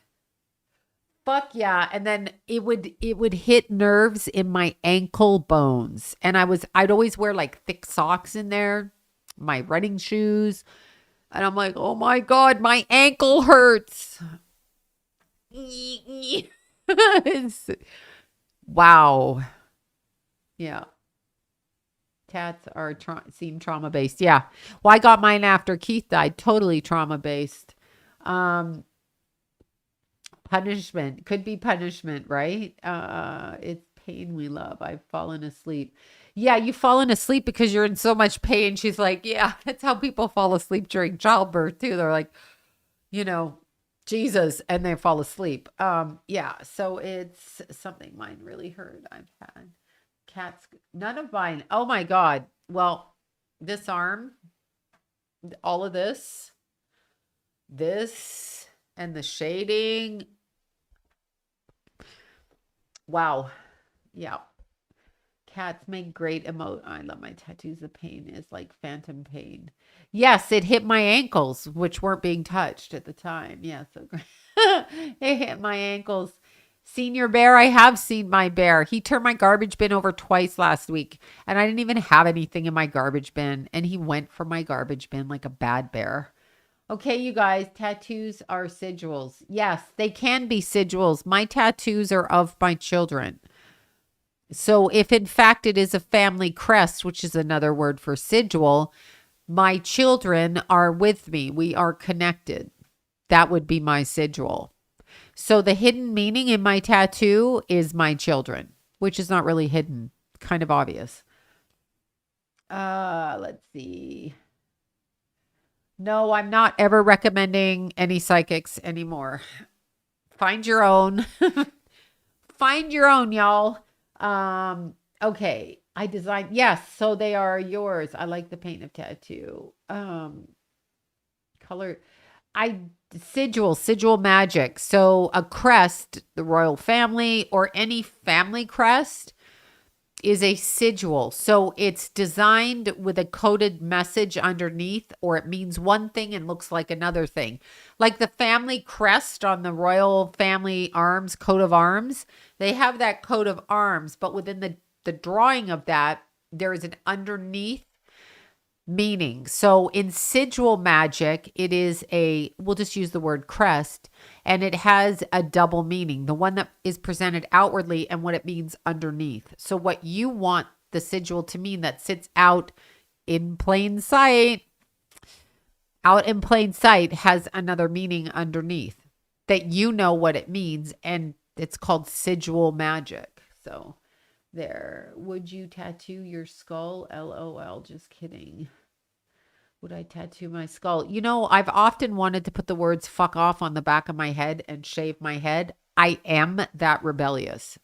fuck yeah. And then it would hit nerves in my ankle bones. And I'd always wear like thick socks in there, my running shoes. And I'm like, oh my God, my ankle hurts. Wow. Yeah. Tats are seem trauma based. Yeah. Well, I got mine after Keith died. Totally trauma based. Punishment could be punishment, right? It's pain we love. I've fallen asleep. Yeah, you've fallen asleep because you're in so much pain. She's like, yeah, that's how people fall asleep during childbirth too. They're like, Jesus, and they fall asleep. Yeah, so it's something mine really hurt. I've had cats, none of mine. Oh my God. Well, this arm, all of this, and the shading. Wow. Yeah. Cats make great I love my tattoos. The pain is like phantom pain. Yes, it hit my ankles, which weren't being touched at the time. Yeah, so great. It hit my ankles. Senior bear, I have seen my bear. He turned my garbage bin over twice last week, and I didn't even have anything in my garbage bin, and he went for my garbage bin like a bad bear. Okay, you guys, tattoos are sigils. Yes, they can be sigils. My tattoos are of my children. So if in fact it is a family crest, which is another word for sigil, my children are with me. We are connected. That would be my sigil. So the hidden meaning in my tattoo is my children, which is not really hidden, kind of obvious. Let's see. No, I'm not ever recommending any psychics anymore. Find your own. Find your own, y'all. Okay. I designed, yes, so they are yours. I like the paint of tattoo. Color. sigil magic. So a crest, the royal family or any family crest is a sigil. So it's designed with a coded message underneath, or it means one thing and looks like another thing. Like the family crest on the royal family arms, coat of arms, they have that coat of arms, but within the drawing of that, there is an underneath meaning. So in sigil magic, it is we'll just use the word crest, and it has a double meaning. The one that is presented outwardly and what it means underneath. So what you want the sigil to mean that sits out in plain sight, has another meaning underneath that you know what it means, and it's called sigil magic. So there. Would you tattoo your skull? LOL. Just kidding. Would I tattoo my skull? You know, I've often wanted to put the words fuck off on the back of my head and shave my head. I am that rebellious.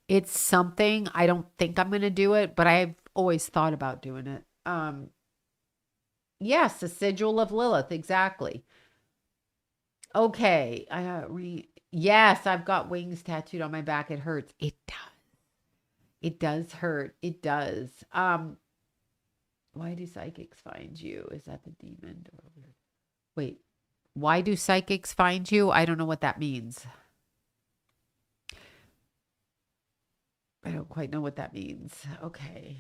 It's something. I don't think I'm going to do it, but I've always thought about doing it. Yes, the sigil of Lilith. Exactly. Okay. Yes, I've got wings tattooed on my back. It hurts. It does. It does hurt. It does. Why do psychics find you? Is that the demon? Wait, why do psychics find you? I don't know what that means. I don't quite know what that means. Okay.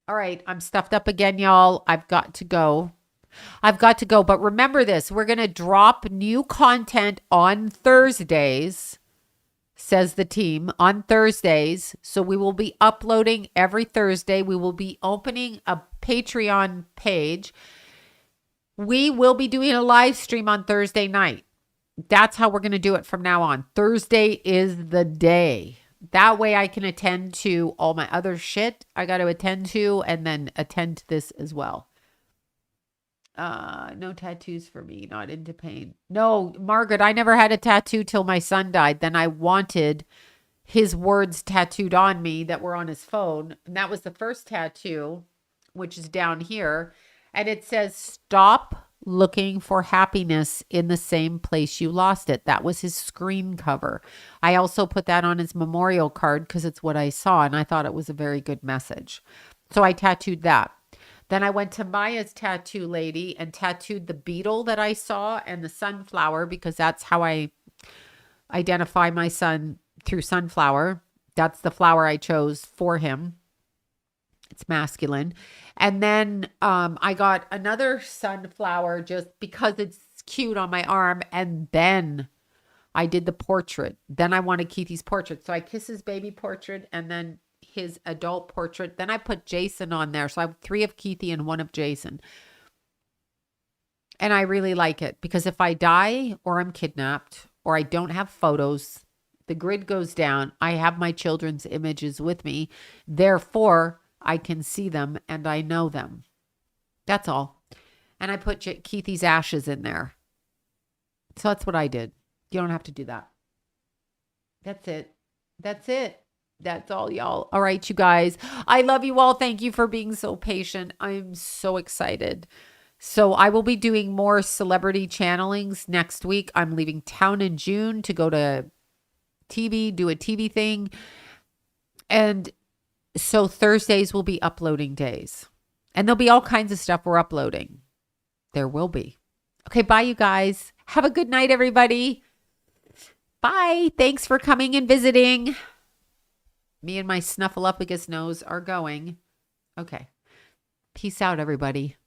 All right. I'm stuffed up again, y'all. I've got to go. But remember this. We're going to drop new content on Thursdays. Says the team, on Thursdays. So we will be uploading every Thursday. We will be opening a Patreon page. We will be doing a live stream on Thursday night. That's how we're going to do it from now on. Thursday is the day. That way I can attend to all my other shit I got to attend to, and then attend to this as well. No tattoos for me, not into pain. No, Margaret, I never had a tattoo till my son died. Then I wanted his words tattooed on me that were on his phone. And that was the first tattoo, which is down here. And it says, stop looking for happiness in the same place you lost it. That was his screen cover. I also put that on his memorial card because it's what I saw. And I thought it was a very good message. So I tattooed that. Then I went to Maya's tattoo lady and tattooed the beetle that I saw and the sunflower, because that's how I identify my son, through sunflower. That's the flower I chose for him. It's masculine. And then I got another sunflower just because it's cute on my arm. And then I did the portrait. Then I wanted Keithy's portrait. So I kiss his baby portrait and then his adult portrait. Then I put Jason on there. So I have 3 of Keithy and 1 of Jason. And I really like it because if I die or I'm kidnapped or I don't have photos, the grid goes down. I have my children's images with me. Therefore, I can see them and I know them. That's all. And I put Keithy's ashes in there. So that's what I did. You don't have to do that. That's it. That's all, y'all. All right, you guys. I love you all. Thank you for being so patient. I'm so excited. So I will be doing more celebrity channelings next week. I'm leaving town in June to go to TV, do a TV thing. And so Thursdays will be uploading days. And there'll be all kinds of stuff we're uploading. There will be. Okay, bye, you guys. Have a good night, everybody. Bye. Thanks for coming and visiting. Me and my snuffleupagus nose are going. Okay. Peace out, everybody.